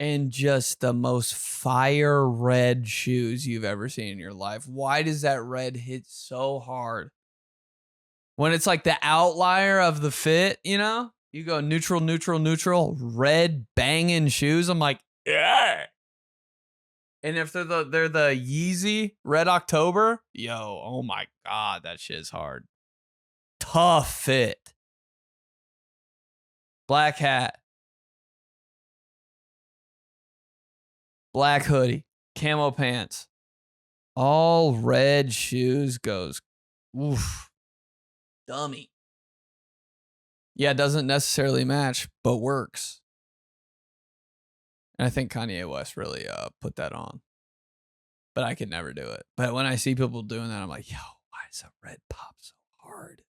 and just the most fire red shoes you've ever seen in your life. Why does that red hit so hard? When it's like the outlier of the fit, you know? You go neutral, neutral, neutral, red banging shoes. I'm like, yeah. And if they're the Yeezy Red October, yo, oh my God, that shit's hard. Tough fit. Black hat. Black hoodie, camo pants, all red shoes goes, oof, dummy. Yeah, doesn't necessarily match, but works. And I think Kanye West really put that on. But I could never do it. But when I see people doing that, I'm like, yo, why is the red pop so hard?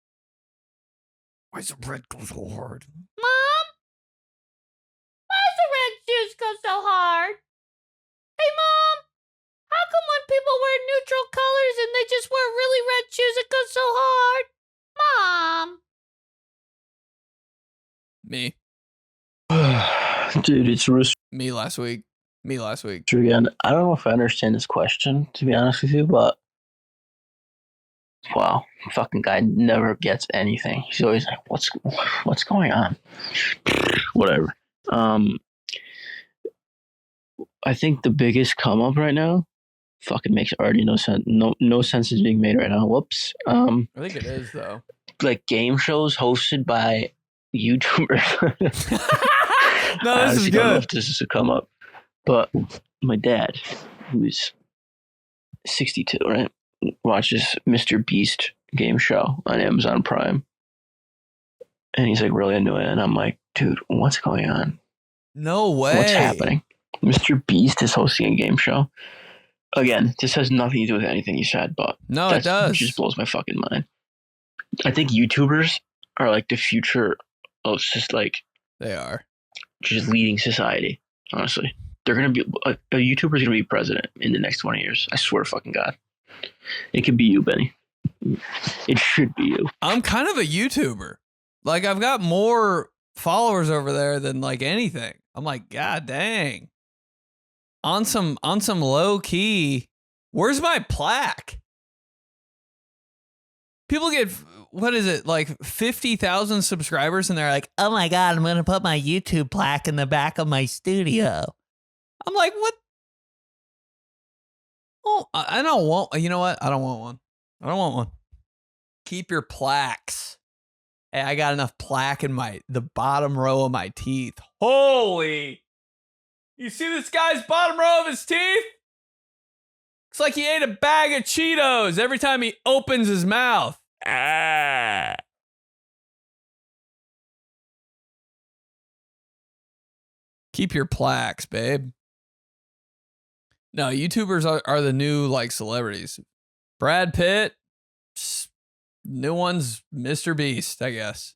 Why does the red go so hard? Mom? Why does the red shoes go so hard? Hey, Mom, how come when people wear neutral colors and they just wear really red shoes, it goes so hard? Mom. Me. Dude, it's Rooster Me last week. again. I don't know if I understand this question, to be honest with you, but wow, fucking guy never gets anything. He's always like, what's going on? Whatever. I think the biggest come up right now fucking makes already no sense. No sense is being made right now. Whoops. I think it is though. Like game shows hosted by YouTubers. No, this is I don't know good. if this is a come up, but my dad, who's 62, right, watches Mr. Beast game show on Amazon Prime, and he's like really into it, and I'm like, dude, what's going on? No way. What's happening? Mr. Beast is hosting a game show. Again, this has nothing to do with anything you said, but no, it does. It just blows my fucking mind. I think YouTubers are like the future of just like they are just leading society. Honestly, they're gonna be a YouTuber's gonna be president in the next 20 years. I swear to fucking God, it could be you, Benny. It should be you. I'm kind of a YouTuber. Like I've got more followers over there than like anything. I'm like, God dang. On some low key, where's my plaque? People get, what is it, like 50,000 subscribers, and they're like, oh my God, I'm going to put my YouTube plaque in the back of my studio. I'm like, what? Oh, I don't want, you know what? I don't want one. Keep your plaques. Hey, I got enough plaque in the bottom row of my teeth. Holy. You see this guy's bottom row of his teeth? Looks like he ate a bag of Cheetos every time he opens his mouth. Ah. Keep your plaques, babe. No, YouTubers are the new like celebrities. Brad Pitt, new one's Mr. Beast, I guess.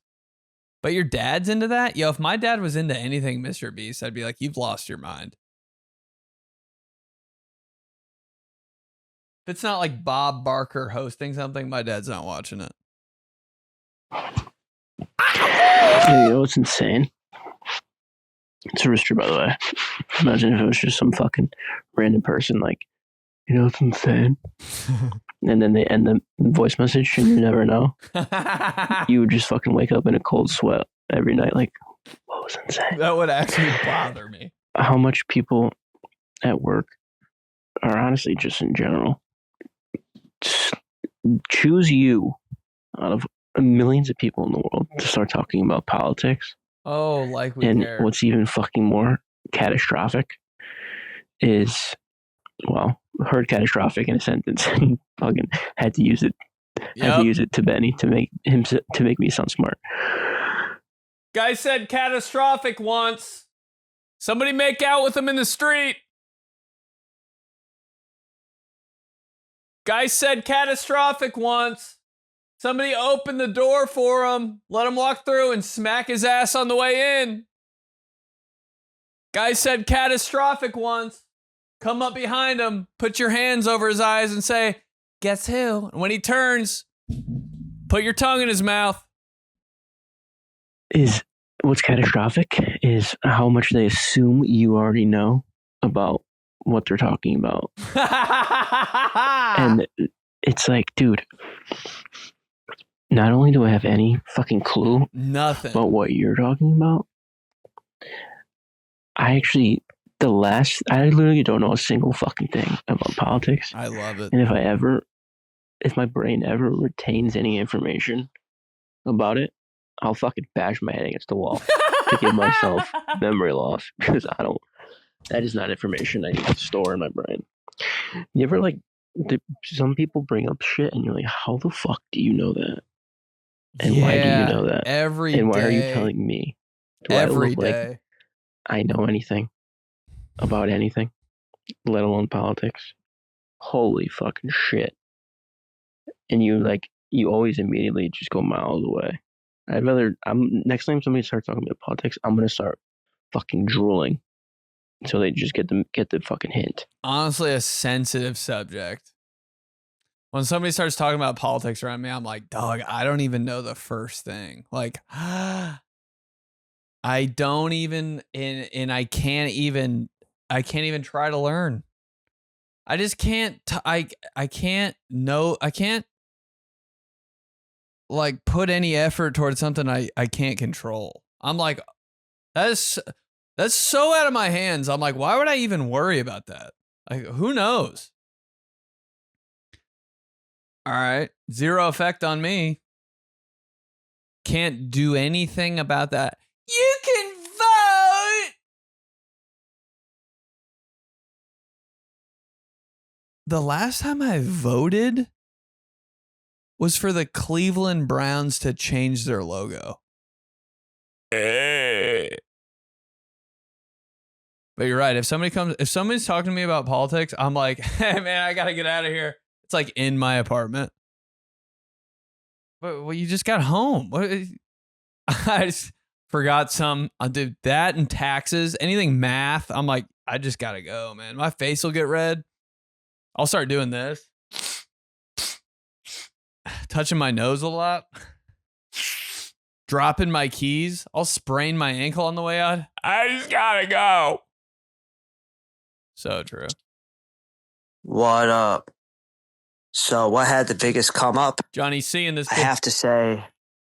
But your dad's into that? Yo, if my dad was into anything Mr. Beast, I'd be like, you've lost your mind. If it's not like Bob Barker hosting something, my dad's not watching it. You know what's insane? It's a rooster, by the way. Imagine if it was just some fucking random person, like, you know what's insane? And then they end the voice message and you never know. You would just fucking wake up in a cold sweat every night, like, what was insane? That would actually bother me. How much people at work, or honestly just in general, choose you out of millions of people in the world to start talking about politics. Oh, like we and care. What's even fucking more catastrophic is, well, heard catastrophic in a sentence and fucking had to use it. Had to use it to Benny to make me sound smart. Guy said catastrophic once. Somebody make out with him in the street. Guy said catastrophic once. Somebody open the door for him, let him walk through and smack his ass on the way in. Guy said catastrophic once. Come up behind him, put your hands over his eyes and say, guess who? And when he turns, put your tongue in his mouth. What's catastrophic is how much they assume you already know about what they're talking about. And it's like, dude, not only do I have any fucking clue about what you're talking about, I literally don't know a single fucking thing about politics. I love it. And if my brain ever retains any information about it, I'll fucking bash my head against the wall to give myself memory loss, because that is not information I need to store in my brain. You ever some people bring up shit and you're like, how the fuck do you know that? And why do you know that? And why are you telling me? Do every I look day. like I know anything about anything, let alone politics? Holy fucking shit. And you always immediately just go miles away. Next time somebody starts talking about politics, I'm going to start fucking drooling. So they just get the fucking hint. Honestly, a sensitive subject. When somebody starts talking about politics around me, I'm like, dog, I don't even know the first thing. Like, I don't even, and I can't even try to learn. I just can't, I can't like put any effort towards something I can't control. I'm like, that's so out of my hands. I'm like, why would I even worry about that? Like, who knows? All right. Zero effect on me. Can't do anything about that. You can vote. The last time I voted was for the Cleveland Browns to change their logo. But you're right. If somebody's talking to me about politics, I'm like, hey man, I gotta get out of here. It's like in my apartment. But well, you just got home. I just forgot I did that and taxes, anything math. I'm like, I just gotta go, man. My face will get red. I'll start doing this. Touching my nose a lot. Dropping my keys. I'll sprain my ankle on the way out. I just gotta go. So true. What up? So what had the biggest come up? Johnny C in this. I have to say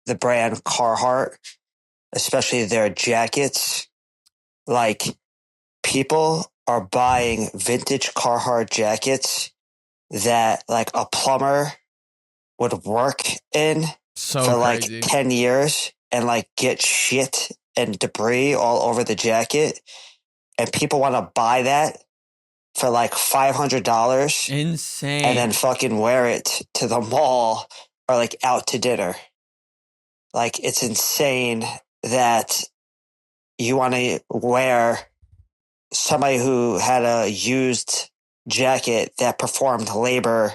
the brand Carhartt, especially their jackets. Like, people are buying vintage Carhartt jackets that like a plumber would work in for crazy. like 10 years and like get shit and debris all over the jacket. And people want to buy that for like $500. Insane. And then fucking wear it to the mall or like out to dinner. Like, it's insane that you want to wear somebody who had a used jacket that performed labor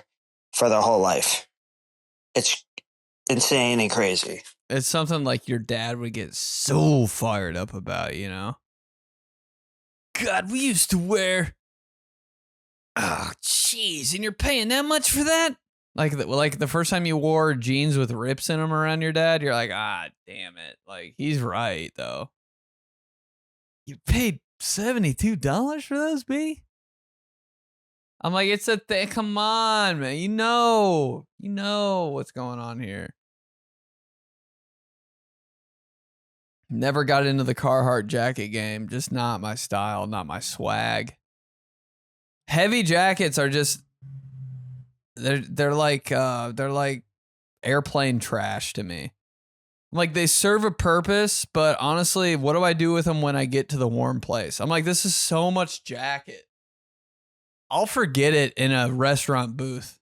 for their whole life. It's insane and crazy. It's something like your dad would get so fired up about, you know? God, we used to wear. Oh, jeez, and you're paying that much for that? Like the first time you wore jeans with rips in them around your dad, you're like, ah, damn it. Like, he's right, though. You paid $72 for those, B? I'm like, it's a thing. Come on, man. You know what's going on here. Never got into the Carhartt jacket game. Just not my style, not my swag. Heavy jackets are just they're like airplane trash to me. Like, they serve a purpose, but honestly, what do I do with them when I get to the warm place? I'm like, this is so much jacket. I'll forget it in a restaurant booth,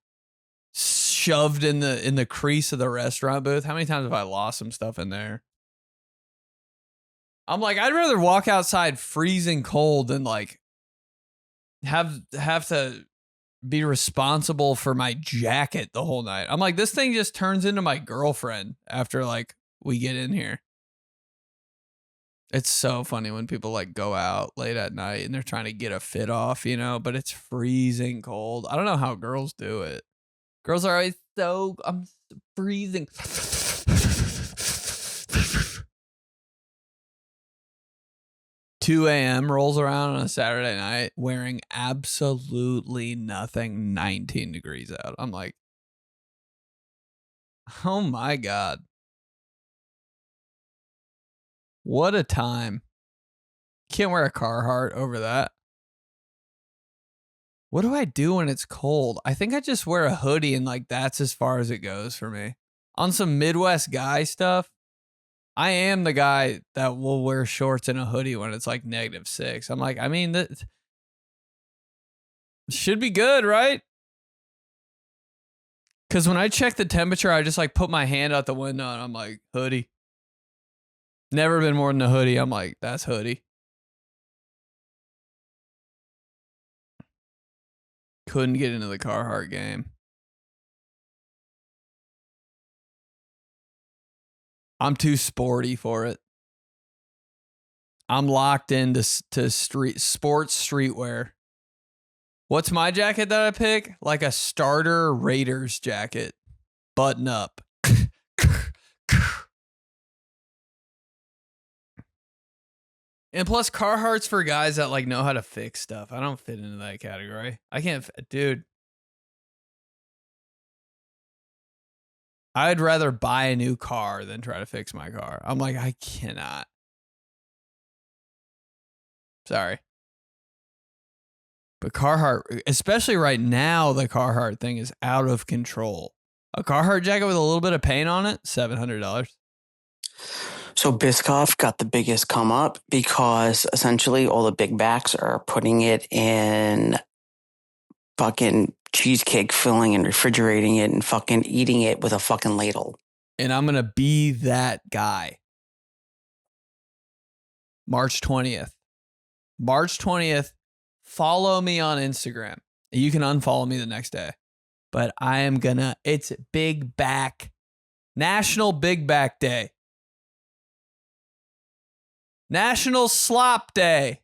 shoved in the crease of the restaurant booth. How many times have I lost some stuff in there? I'm like, I'd rather walk outside freezing cold than like have to be responsible for my jacket the whole night. I'm like, this thing just turns into my girlfriend after like we get in here. It's so funny when people like go out late at night and they're trying to get a fit off, you know, but it's freezing cold. I don't know how girls do it. Girls are always I'm freezing. 2 a.m. rolls around on a Saturday night wearing absolutely nothing, 19 degrees out. I'm like, oh my God. What a time. Can't wear a Carhartt over that. What do I do when it's cold? I think I just wear a hoodie and like that's as far as it goes for me. On some Midwest guy stuff, I am the guy that will wear shorts and a hoodie when it's like -6. I'm like, I mean, that should be good, right? Because when I check the temperature, I just like put my hand out the window and I'm like, hoodie. Never been more than a hoodie. I'm like, that's hoodie. Couldn't get into the Carhartt game. I'm too sporty for it. I'm locked into sports streetwear. What's my jacket that I pick? Like a starter Raiders jacket. Button up. And plus, Carhartt's for guys that like know how to fix stuff. I don't fit into that category. I can't, dude. I'd rather buy a new car than try to fix my car. I'm like, I cannot. Sorry. But Carhartt, especially right now, the Carhartt thing is out of control. A Carhartt jacket with a little bit of paint on it, $700. So Biscoff got the biggest come up because essentially all the big backs are putting it in fucking cheesecake filling and refrigerating it and fucking eating it with a fucking ladle. And I'm going to be that guy. March 20th. March 20th. Follow me on Instagram. You can unfollow me the next day. But I am gonna, it's Big Back. National Big Back Day. National Slop Day.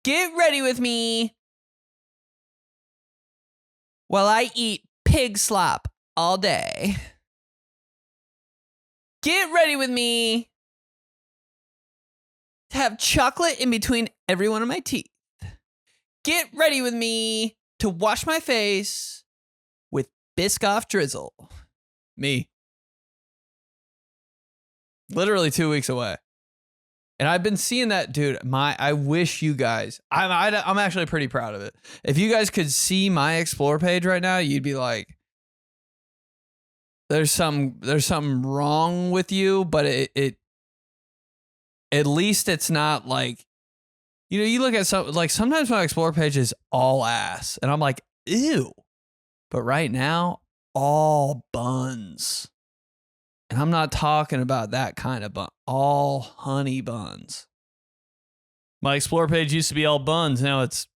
Get ready with me while I eat pig slop all day. Get ready with me to have chocolate in between every one of my teeth. Get ready with me to wash my face with Biscoff drizzle. Me. Literally 2 weeks away. And I've been seeing that, dude. I wish you guys, I'm actually pretty proud of it. If you guys could see my Explore page right now, you'd be like, there's something wrong with you, but it at least it's not like, you know, you look at sometimes my Explore page is all ass and I'm like, ew. But right now, all buns. And I'm not talking about that kind of bun. All honey buns. My Explore page used to be all buns. Now it's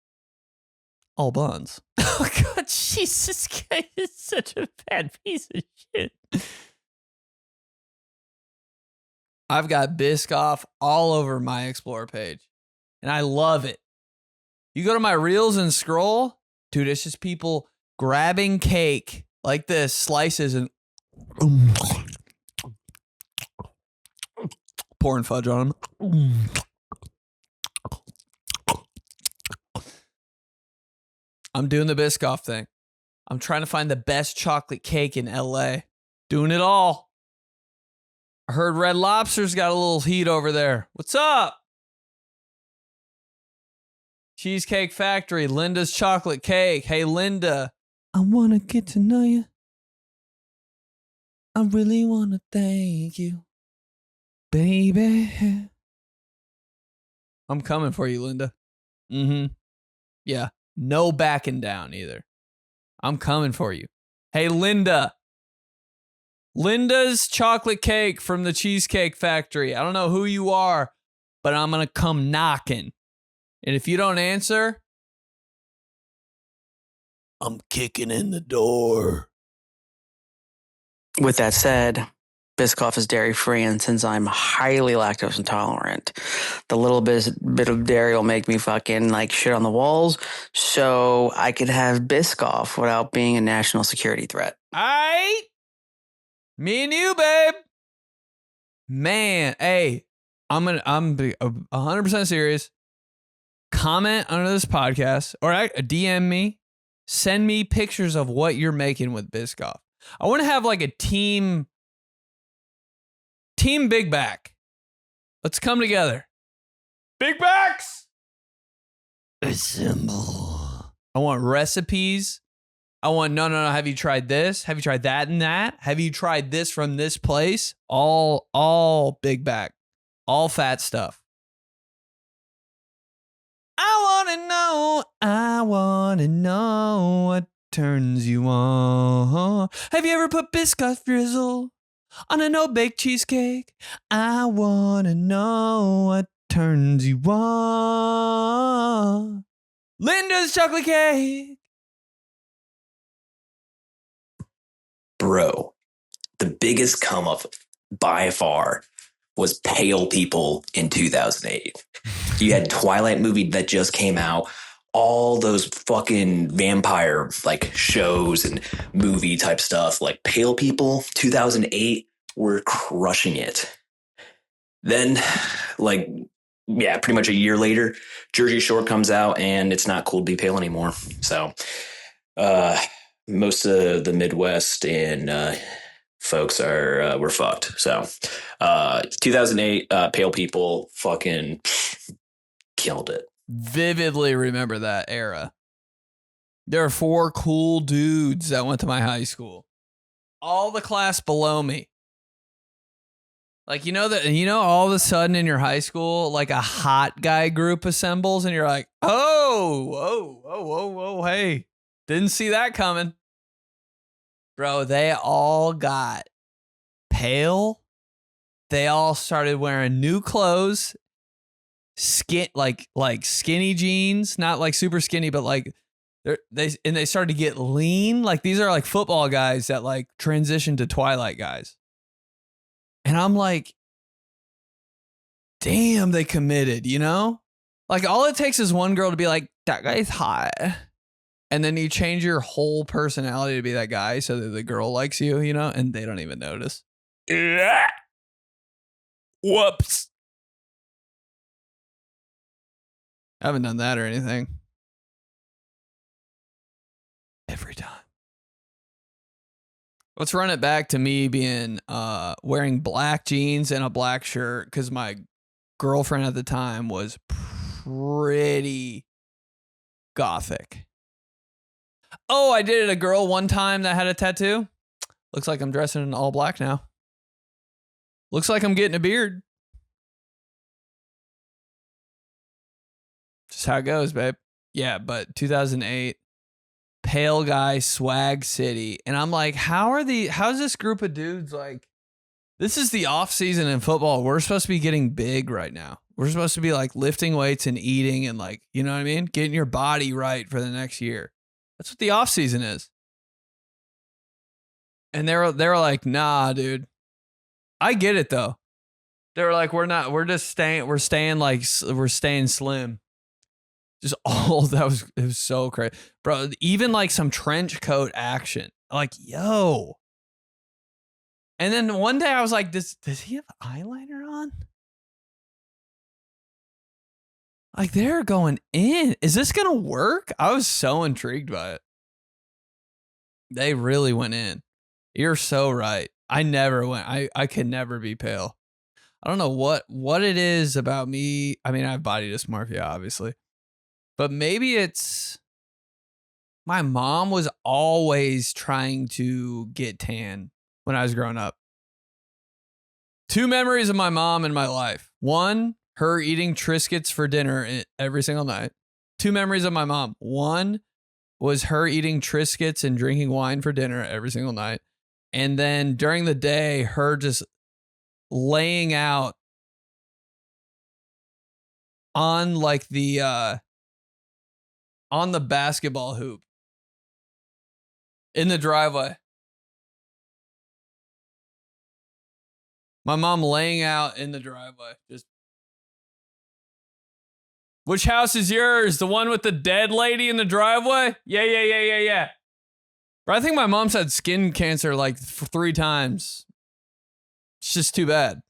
all buns. Oh, God, Jesus, guy is such a bad piece of shit. I've got Biscoff all over my Explore page, and I love it. You go to my Reels and scroll, dude, it's just people grabbing cake like this, slices, and pouring fudge on them. I'm doing the Biscoff thing. I'm trying to find the best chocolate cake in LA. Doing it all. I heard Red Lobster's got a little heat over there. What's up? Cheesecake Factory, Linda's Chocolate Cake. Hey, Linda. I want to get to know you. I really want to thank you, baby. I'm coming for you, Linda. Mm-hmm. Yeah. No backing down either. I'm coming for you. Hey, Linda. Linda's Chocolate Cake from the Cheesecake Factory. I don't know who you are, but I'm going to come knocking. And if you don't answer, I'm kicking in the door. With that said, Biscoff is dairy-free, and since I'm highly lactose intolerant, the little bit of dairy will make me fucking like shit on the walls, so I could have Biscoff without being a national security threat. all right. Me and you, babe. Man, hey, I'm 100% serious. Comment under this podcast or DM me. Send me pictures of what you're making with Biscoff. I want to have like a team big back. Let's come together. Big backs. Assemble. I want recipes. I want, no. Have you tried this? Have you tried that and that? Have you tried this from this place? All big back. All fat stuff. I want to know what turns you on. Have you ever put Biscoff drizzle on a no-bake cheesecake? I want to know what turns you on. Linda's Chocolate Cake. Bro, the biggest come up by far was Pale People in 2008. You had Twilight movie that just came out. All those fucking vampire like shows and movie type stuff, like Pale People 2008 were crushing it. Then, like, yeah, pretty much a year later, Jersey Shore comes out and it's not cool to be pale anymore. So, most of the Midwest and folks were fucked. So, 2008, Pale People fucking killed it. Vividly remember that era. There are 4 cool dudes that went to my high school. All the class below me. Like, all of a sudden in your high school, like a hot guy group assembles and you're like, oh, hey, didn't see that coming. Bro, they all got pale. They all started wearing new clothes. Like skinny jeans, not like super skinny, but like they started to get lean. Like these are like football guys that like transitioned to Twilight guys. And I'm like, damn, they committed, Like all it takes is one girl to be like, that guy's hot. And then you change your whole personality to be that guy so that the girl likes you, and they don't even notice. Yeah. Whoops. I haven't done that or anything. Every time. Let's run it back to me being wearing black jeans and a black shirt because my girlfriend at the time was pretty gothic. Oh, I dated a girl one time that had a tattoo. Looks like I'm dressing in all black now. Looks like I'm getting a beard. Just how it goes, babe. Yeah, but 2008, pale guy, swag city. And I'm like, how's this group of dudes like This is the off season in football. We're supposed to be getting big right now. We're supposed to be like lifting weights and eating and like, you know what I mean? Getting your body right for the next year. That's what the off season is. And they were like, nah, dude. I get it though. They were like, we're staying slim. Just all it was so crazy. Bro, even like some trench coat action. Like, yo. And then one day I was like, does he have eyeliner on? Like, they're going in. Is this going to work? I was so intrigued by it. They really went in. You're so right. I never went. I could never be pale. I don't know what it is about me. I mean, I have body dysmorphia, obviously. But maybe it's my mom was always trying to get tan when I was growing up. 2 memories of my mom in my life. 1, her eating Triscuits for dinner every single night. 2 memories of my mom. 1 was her eating Triscuits and drinking wine for dinner every single night. And then during the day, her just laying out on like the on the basketball hoop in the driveway. My mom laying out in the driveway. Just, which house is yours? The one with the dead lady in the driveway? Yeah. But I think my mom's had skin cancer like 3 times. It's just too bad.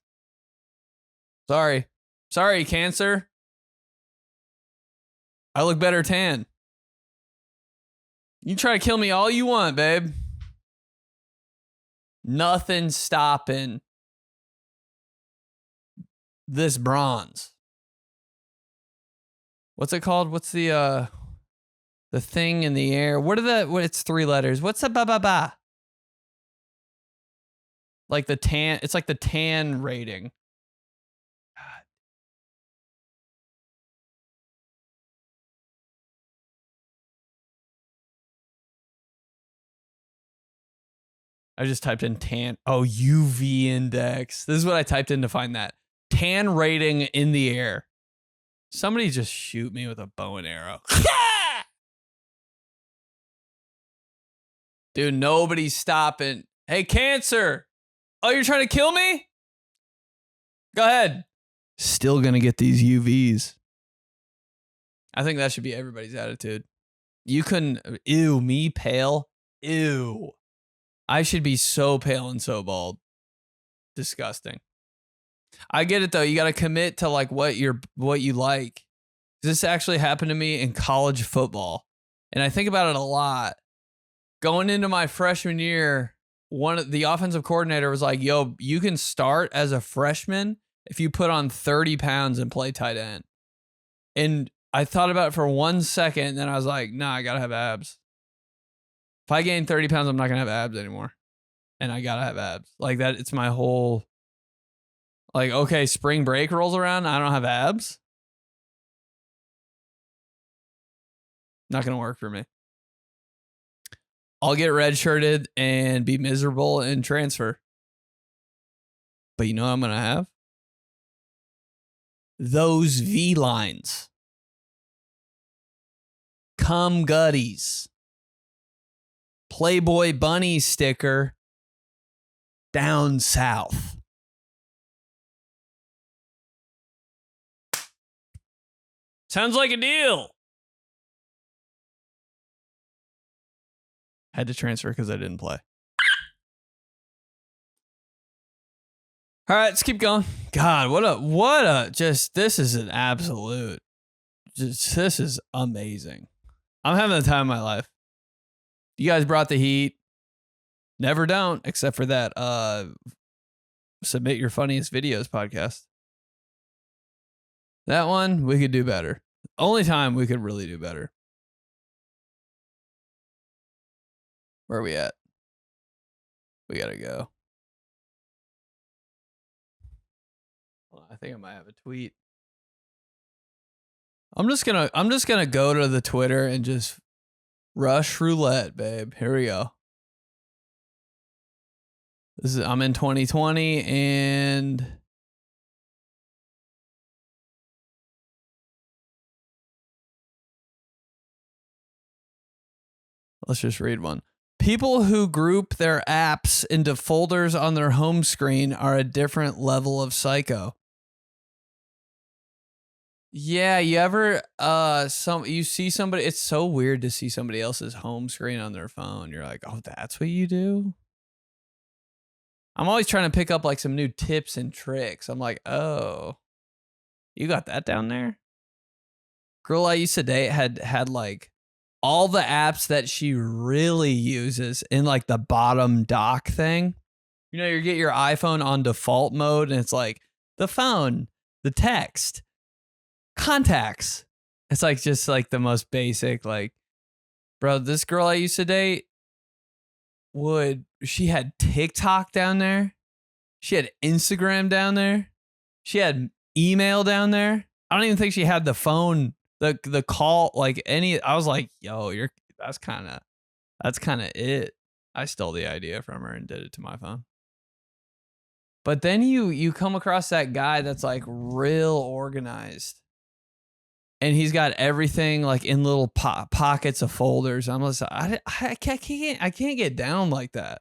Sorry, cancer. I look better tan. You try to kill me all you want, babe. Nothing stopping this bronze. What's it called? What's the thing in the air? It's 3 letters. What's the ba? Like the tan, it's like the tan rating. God. I just typed in tan. Oh, UV index. This is what I typed in to find that. Tan rating in the air. Somebody just shoot me with a bow and arrow. Dude, nobody's stopping. Hey, cancer. Oh, you're trying to kill me? Go ahead. Still gonna get these UVs. I think that should be everybody's attitude. You couldn't. Ew, me pale? Ew. I should be so pale and so bald. Disgusting. I get it though. You got to commit to like what you like. This actually happened to me in college football, and I think about it a lot. Going into my freshman year, the offensive coordinator was like, "Yo, you can start as a freshman if you put on 30 pounds and play tight end." And I thought about it for 1 second, and then I was like, "Nah, I gotta have abs. If I gain 30 pounds, I'm not gonna have abs anymore, and I gotta have abs like that." It's my whole. Like, okay, spring break rolls around. I don't have abs. Not going to work for me. I'll get redshirted and be miserable and transfer. But you know what I'm going to have? Those V lines. Cum gutties. Playboy bunny sticker. Down south. Sounds like a deal. Had to transfer because I didn't play. All right, let's keep going. God, this is an absolute, this is amazing. I'm having the time of my life. You guys brought the heat. Never don't, except for that Submit Your Funniest Videos podcast. That one, we could do better. Only time we could really do better. Where are we at? We gotta go. Well, I think I might have a tweet. I'm just gonna go to the Twitter and just rush roulette, babe. Here we go. I'm in 2020 and let's just read one. People who group their apps into folders on their home screen are a different level of psycho. Yeah, you ever you see somebody, it's so weird to see somebody else's home screen on their phone. You're like, "Oh, that's what you do?" I'm always trying to pick up like some new tips and tricks. I'm like, "Oh, you got that down there?" Girl I used to date had like all the apps that she really uses in like the bottom dock thing. You know, you get your iPhone on default mode and it's like the phone, the text, contacts. It's like just like the most basic, like, bro, this girl I used to date she had TikTok down there. She had Instagram down there. She had email down there. I don't even think she had the phone, the call, like any. I was like, yo, that's kind of it. I stole the idea from her and did it to my phone. But then you come across that guy that's like real organized. And he's got everything like in little pockets of folders. I'm just, I can't get down like that.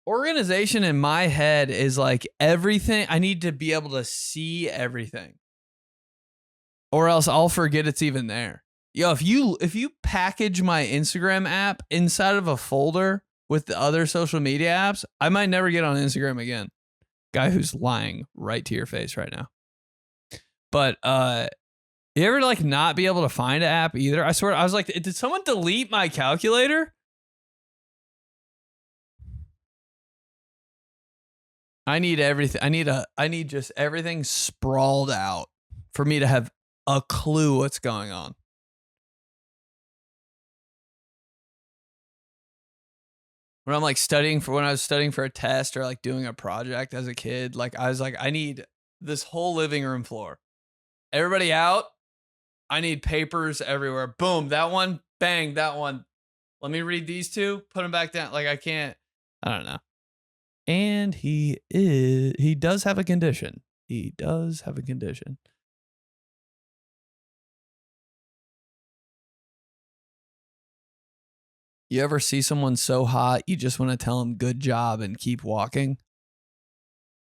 Organization in my head is like everything. I need to be able to see everything, or else I'll forget it's even there. Yo, if you package my Instagram app inside of a folder with the other social media apps, I might never get on Instagram again. Guy who's lying right to your face right now. But you ever like not be able to find an app either? I swear, I was like, did someone delete my calculator? I need everything. I need just everything sprawled out for me to have a clue what's going on. When I was studying for a test or like doing a project as a kid, like I was like, I need this whole living room floor. Everybody out. I need papers everywhere. Boom, that one. Bang, that one. Let me read these two. Put them back down. Like I don't know. And he does have a condition. He does have a condition. You ever see someone so hot, you just want to tell them good job and keep walking?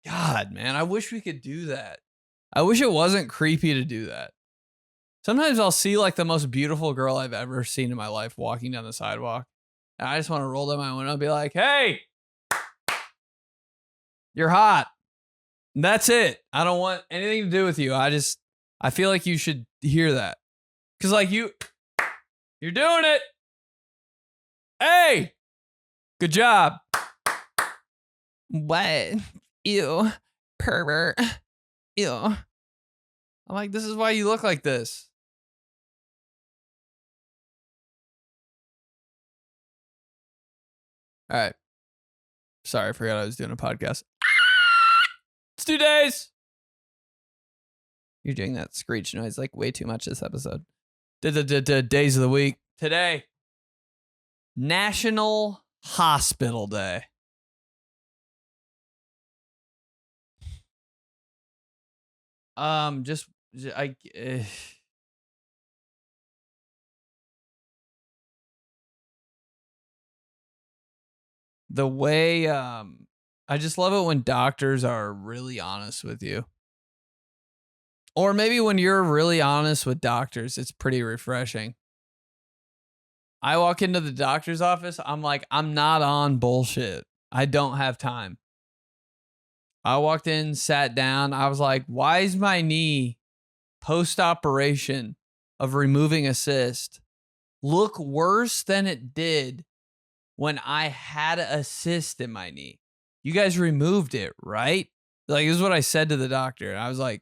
God, man, I wish we could do that. I wish it wasn't creepy to do that. Sometimes I'll see like the most beautiful girl I've ever seen in my life walking down the sidewalk. And I just want to roll down my window and be like, hey, you're hot. And that's it. I don't want anything to do with you. I feel like you should hear that. Cause like you're doing it. Hey, good job. What? Ew, pervert. Ew. I'm like, this is why you look like this. All right. Sorry, I forgot I was doing a podcast. It's 2 days. You're doing that screech noise like way too much this episode. Days of the week. Today, National Hospital Day. The way I just love it when doctors are really honest with you. Or maybe when you're really honest with doctors, it's pretty refreshing. I walk into the doctor's office, I'm like, I'm not on bullshit. I don't have time. I walked in, sat down. I was like, why is my knee post-operation of removing a cyst look worse than it did when I had a cyst in my knee? You guys removed it, right? Like, this is what I said to the doctor. And I was like,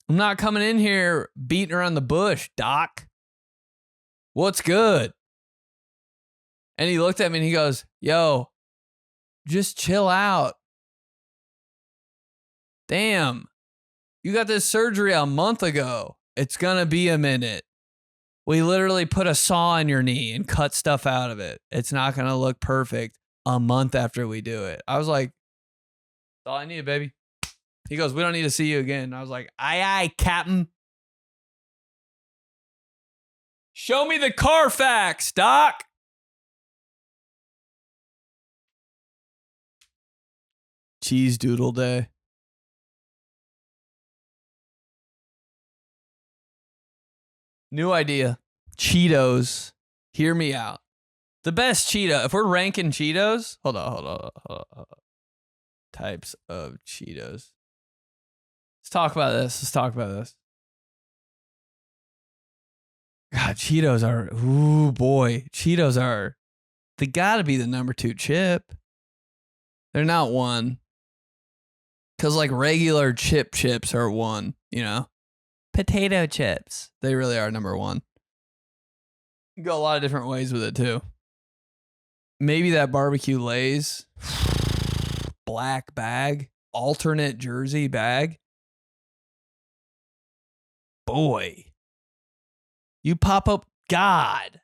I'm not coming in here beating around the bush, doc. What's good? And he looked at me and he goes, yo, just chill out. Damn, you got this surgery a month ago. It's going to be a minute. We literally put a saw in your knee and cut stuff out of it. It's not going to look perfect a month after we do it. I was like, that's all I needed, baby. He goes, we don't need to see you again. I was like, aye, Captain. Show me the Carfax, Doc. Cheese doodle day. New idea. Cheetos. Hear me out. The best Cheeto. If we're ranking Cheetos, hold on. Types of Cheetos. Let's talk about this. God, Cheetos are, ooh boy. Cheetos are, they gotta be the number 2 chip. They're not 1. Because like regular chips are 1, you know? Potato chips. They really are number 1. You go a lot of different ways with it too. Maybe that barbecue Lay's black bag, alternate jersey bag. Boy. You pop up, God.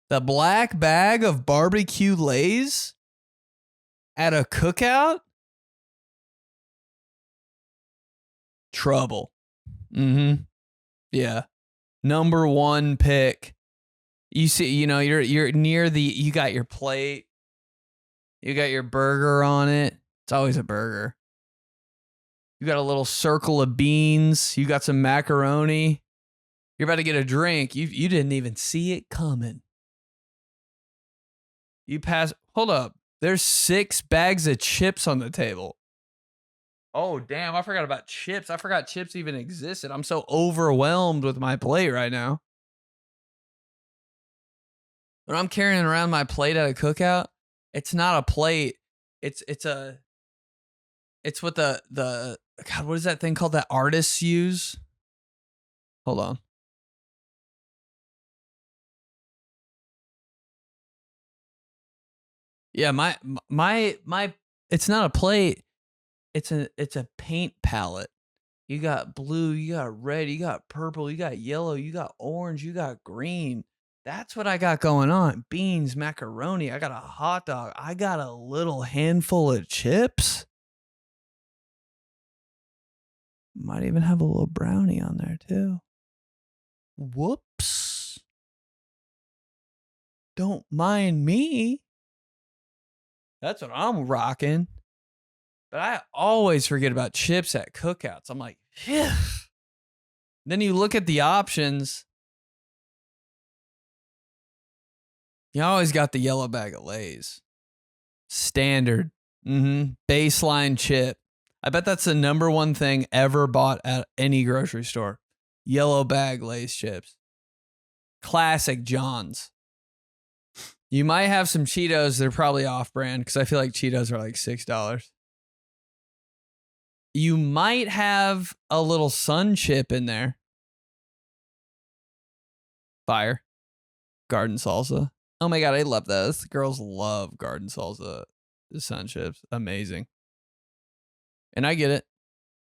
The black bag of barbecue Lay's at a cookout? Trouble. Yeah. Number 1 pick. You see, you know, you're near the, you got your plate. You got your burger on it. It's always a burger. You got a little circle of beans. You got some macaroni. You're about to get a drink. You didn't even see it coming. You pass. Hold up. There's 6 bags of chips on the table. Oh, damn. I forgot about chips. I forgot chips even existed. I'm so overwhelmed with my plate right now. When I'm carrying around my plate at a cookout, it's not a plate. It's what the God, what is that thing called that artists use? Hold on. Yeah, my it's not a plate. It's a paint palette. You got blue, you got red, you got purple, you got yellow, you got orange, you got green. That's what I got going on. Beans, macaroni, I got a hot dog. I got a little handful of chips. Might even have a little brownie on there too. Whoops. Don't mind me. That's what I'm rocking. But I always forget about chips at cookouts. I'm like, phew. Then you look at the options. You always got the yellow bag of Lay's. Standard. Baseline chip. I bet that's the number 1 thing ever bought at any grocery store. Yellow bag Lay's chips. Classic John's. You might have some Cheetos. They're probably off-brand because I feel like Cheetos are like $6. You might have a little sun chip in there. Fire. Garden salsa. Oh my God, I love those. Girls love garden salsa. The sun chips. Amazing. And I get it.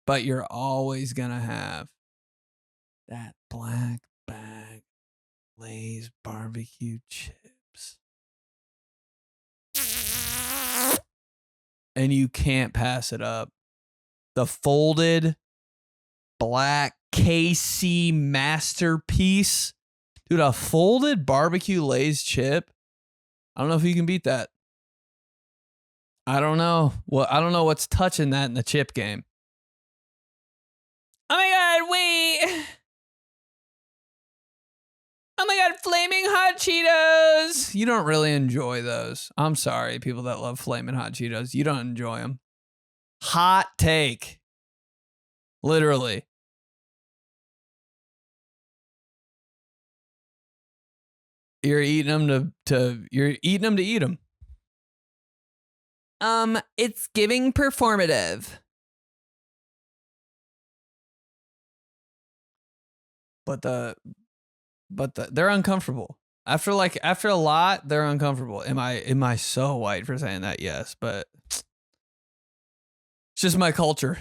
But you're always going to have that black bag Lay's barbecue chips. And you can't pass it up. The folded black KC masterpiece. Dude, a folded barbecue Lay's chip. I don't know if you can beat that. I don't know. Well, I don't know what's touching that in the chip game. Oh my God, wait. Oh my God, flaming hot Cheetos. You don't really enjoy those. I'm sorry, people that love flaming hot Cheetos. You don't enjoy them. Hot take. Literally. You're eating them to eat them. It's giving performative. But they're uncomfortable. After a lot, they're uncomfortable. Am I so white for saying that? Yes, but it's just my culture.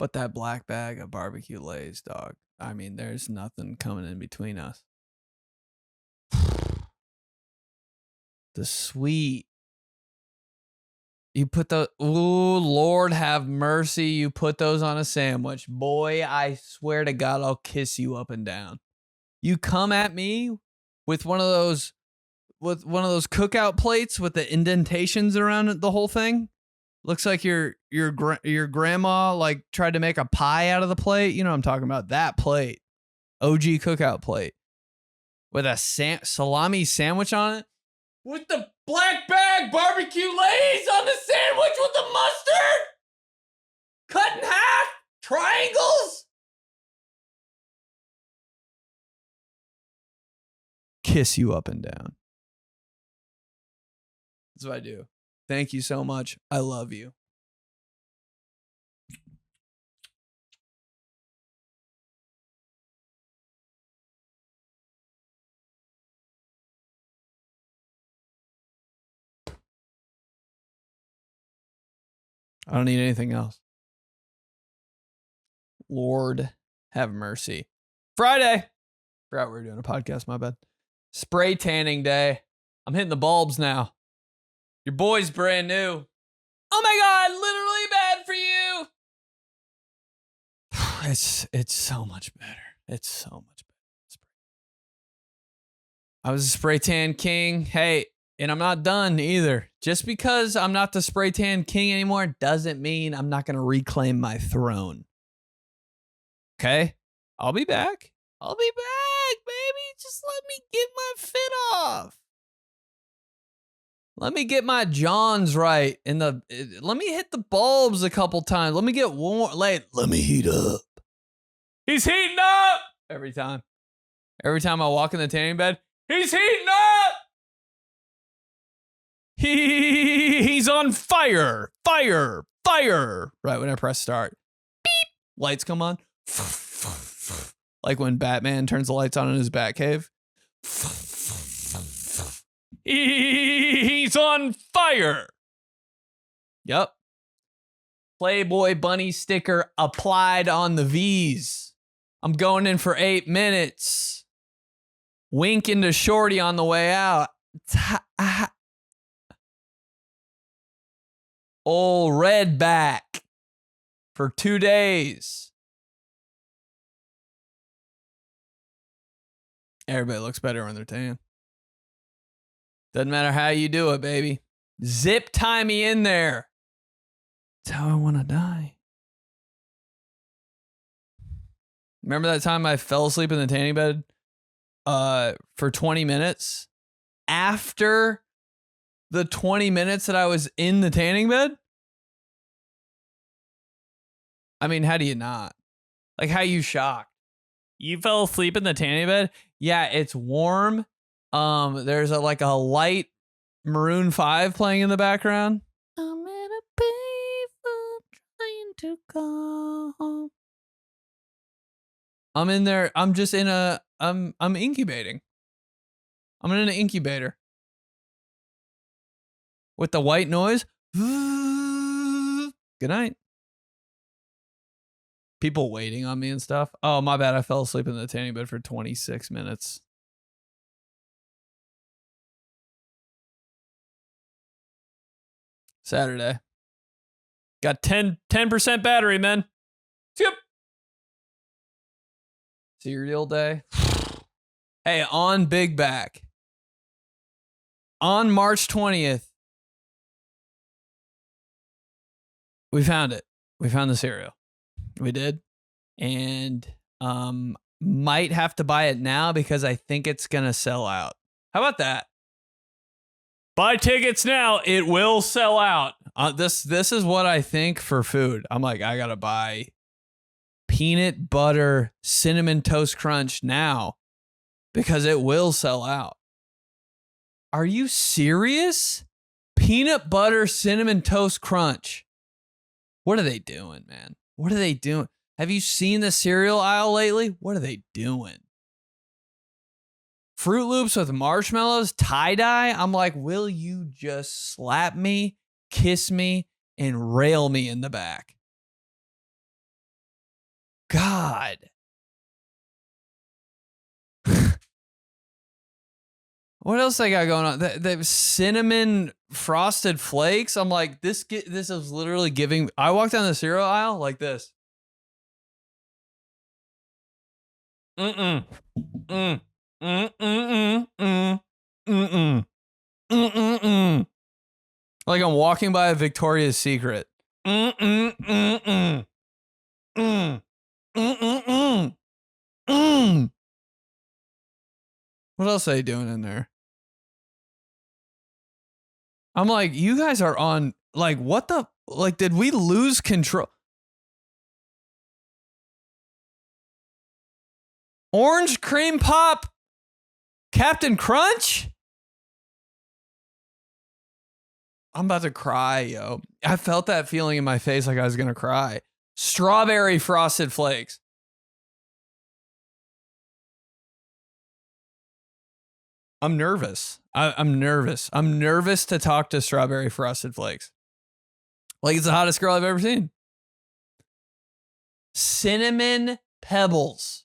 But that black bag of barbecue Lay's, dog. I mean, there's nothing coming in between us. The sweet. You put the, ooh, Lord have mercy. You put those on a sandwich. Boy, I swear to God, I'll kiss you up and down. You come at me with one of those cookout plates with the indentations around it, the whole thing. Looks like your grandma like tried to make a pie out of the plate. You know what I'm talking about? That plate. OG cookout plate. With a salami sandwich on it. With the black bag barbecue Lay's on the sandwich with the mustard. Cut in half. Triangles. Kiss you up and down. That's what I do. Thank you so much. I love you. I don't need anything else. Lord have mercy. Friday. Forgot we were doing a podcast, my bad. Spray tanning day. I'm hitting the bulbs now. Your boy's brand new. Oh my God, literally bad for you. It's so much better. It's so much better. I was a spray tan king. Hey, and I'm not done either. Just because I'm not the spray tan king anymore doesn't mean I'm not going to reclaim my throne. Okay? I'll be back. I'll be back, baby. Just let me get my fit off. Let me get my Johns right. Let me hit the bulbs a couple times. Let me get warm. Let me heat up. He's heating up. Every time I walk in the tanning bed, he's heating up. He's on fire. Fire. Fire. Right when I press start. Beep. Lights come on. Like when Batman turns the lights on in his Batcave. He's on fire. Yep. Playboy bunny sticker applied on the V's. I'm going in for 8 minutes. Winking to Shorty on the way out. Old red back for 2 days. Everybody looks better when they're tan. Doesn't matter how you do it, baby. Zip tie me in there. That's how I want to die. Remember that time I fell asleep in the tanning bed for 20 minutes? After the 20 minutes that I was in the tanning bed? I mean, how do you not? Like, how you shocked? You fell asleep in the tanning bed? Yeah, it's warm. There's a light Maroon 5 playing in the background. I'm in a payphone trying to call home. I'm in there. I'm just in I'm incubating. I'm in an incubator. With the white noise. Good night. People waiting on me and stuff. Oh, my bad. I fell asleep in the tanning bed for 26 minutes. Saturday. Got 10% battery, man. Skip. Cereal day. Hey, on Big Back. On March 20th. We found it. We found the cereal. We did. And might have to buy it now because I think it's going to sell out. How about that? Buy tickets now. It will sell out. This is what I think for food. I'm like, I got to buy peanut butter cinnamon toast crunch now because it will sell out. Are you serious? Peanut butter cinnamon toast crunch. What are they doing, man? What are they doing? Have you seen the cereal aisle lately? What are they doing? Fruit Loops with marshmallows, tie-dye. I'm like, will you just slap me, kiss me, and rail me in the back? God. What else I got going on? The cinnamon frosted flakes. I'm like, this is literally giving. I walked down the cereal aisle like this. Mm-mm. Mm. Mm-mm. Mm. Mm-mm. Mm-mm. Like I'm walking by a Victoria's Secret. Mm-mm. Mm-mm. Mm. Mm-mm. Mm. What else are they doing in there? I'm like, you guys are on, like, what the, like, did we lose control? Orange cream pop, Captain Crunch? I'm about to cry, yo. I felt that feeling in my face like I was going to cry. Strawberry frosted flakes. I'm nervous. I'm nervous. I'm nervous to talk to Strawberry Frosted Flakes. Like it's the hottest girl I've ever seen. Cinnamon Pebbles.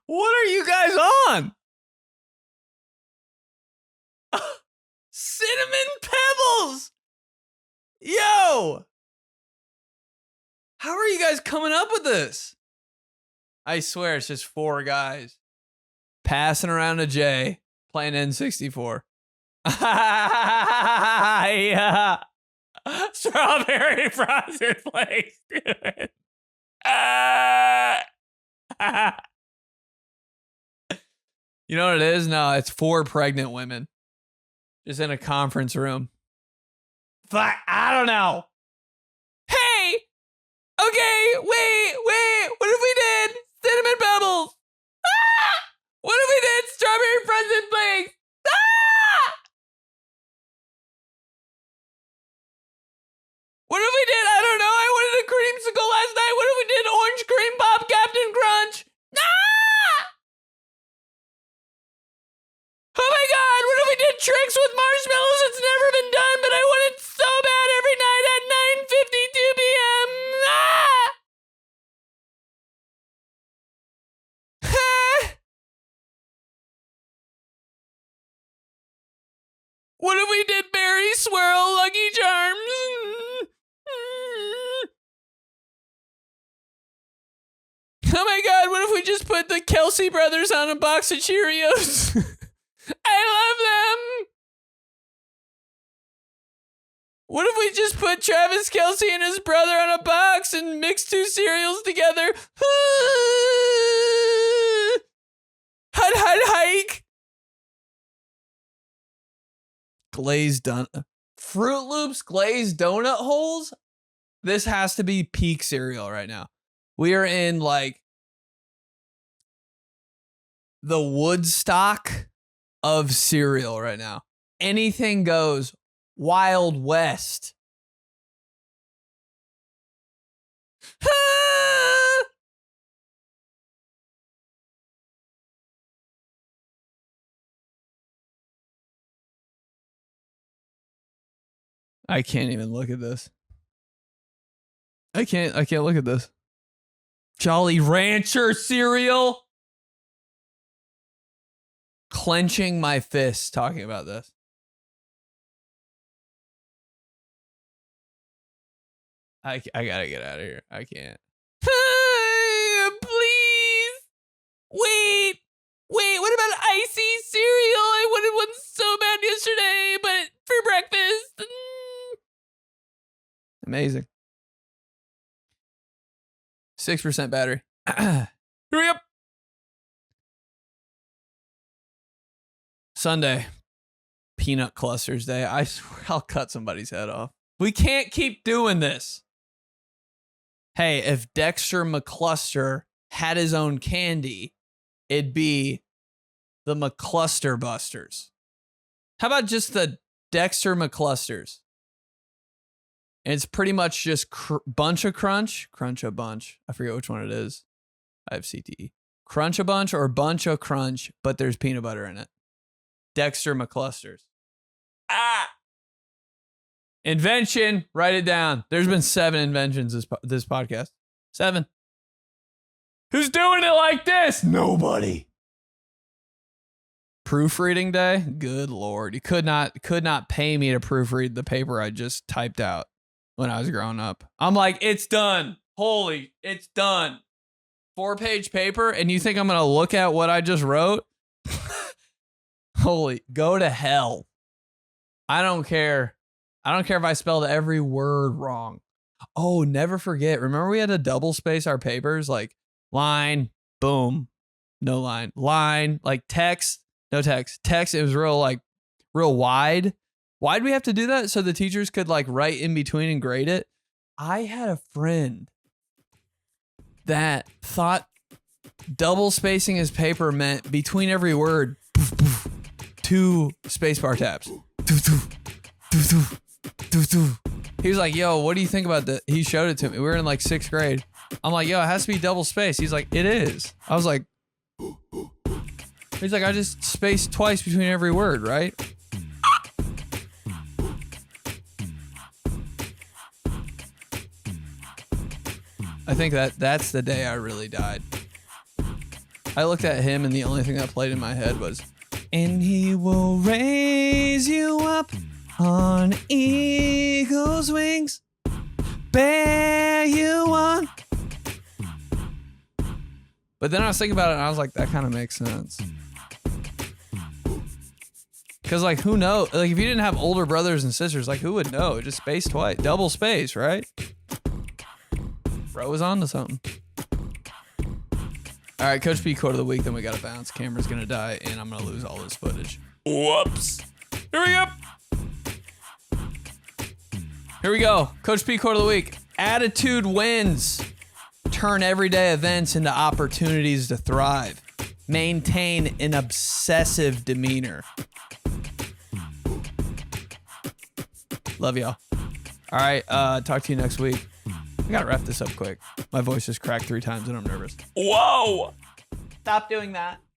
What are you guys on? Cinnamon Pebbles. Yo. How are you guys coming up with this? I swear it's just 4 guys passing around a J playing N64. Yeah. Strawberry frosted flakes, dude. You know what it is? No, it's 4 pregnant women just in a conference room. Fuck, I don't know. Hey, okay, wait. What if we did cinnamon pebbles? Ah! What if we did strawberry frosted flakes? Ah! What if we did, I don't know, I wanted a creamsicle last night. What if we did orange cream pop Captain Crunch? Ah! Oh my God, what if we did tricks with marshmallows? It's never been done, but I want it so bad every night at 9:52 p.m. Ah! What if we did berry swirl Lucky Charms? Oh my God, what if we just put the Kelsey brothers on a box of Cheerios? I love them. What if we just put Travis Kelsey and his brother on a box and mix 2 cereals together? Hike. Glazed donut. Fruit Loops glazed donut holes? This has to be peak cereal right now. We are in like the Woodstock of cereal right now. Anything goes. Wild West. I can't even look at this. I can't look at this. Jolly Rancher cereal. Clenching my fists talking about this. I gotta get out of here. I can't. Please. Wait, what about icy cereal? I wanted one so bad yesterday, but for breakfast. Amazing. 6% battery. Hurry up. Sunday. Peanut clusters day. I swear I'll cut somebody's head off. We can't keep doing this. Hey, if Dexter McCluster had his own candy, it'd be the McCluster Busters. How about just the Dexter McClusters? And it's pretty much just bunch of crunch a bunch. I forget which one it is. I have CTE. Crunch a bunch or bunch of crunch, but there's peanut butter in it. Dexter McClusters. Ah! Invention. Write it down. There's been 7 inventions this podcast. 7. Who's doing it like this? Nobody. Proofreading day? Good Lord. You could not pay me to proofread the paper I just typed out when I was growing up. I'm like, it's done. Holy, it's done. 4-page paper, and you think I'm going to look at what I just wrote? Holy, go to hell. I don't care. I don't care if I spelled every word wrong. Oh, never forget. Remember we had to double space our papers? Like line, boom, no line. Line, like text, no text. Text, it was real wide. Why'd we have to do that? So the teachers could like write in between and grade it? I had a friend that thought double spacing his paper meant between every word, 2 spacebar tabs. He was like, yo, what do you think about that? He showed it to me. We were in like 6th grade. I'm like, yo, it has to be double space. He's like, it is. I was like, he's like, I just spaced twice between every word, right? I think that's the day I really died. I looked at him and the only thing that played in my head was, and he will raise you up on eagle's wings, bear you on. But then I was thinking about it and I was like, that kind of makes sense. Because like, who knows? Like if you didn't have older brothers and sisters, like who would know? Just space twice, double space, right? Bro was on to something. All right, Coach P quote of the week, then we got to bounce. Camera's going to die, and I'm going to lose all this footage. Whoops. Here we go. Here we go. Coach P quote of the week. Attitude wins. Turn everyday events into opportunities to thrive. Maintain an obsessive demeanor. Love y'all. All right, talk to you next week. I gotta wrap this up quick. My voice just cracked 3 times and I'm nervous. Whoa! Stop doing that.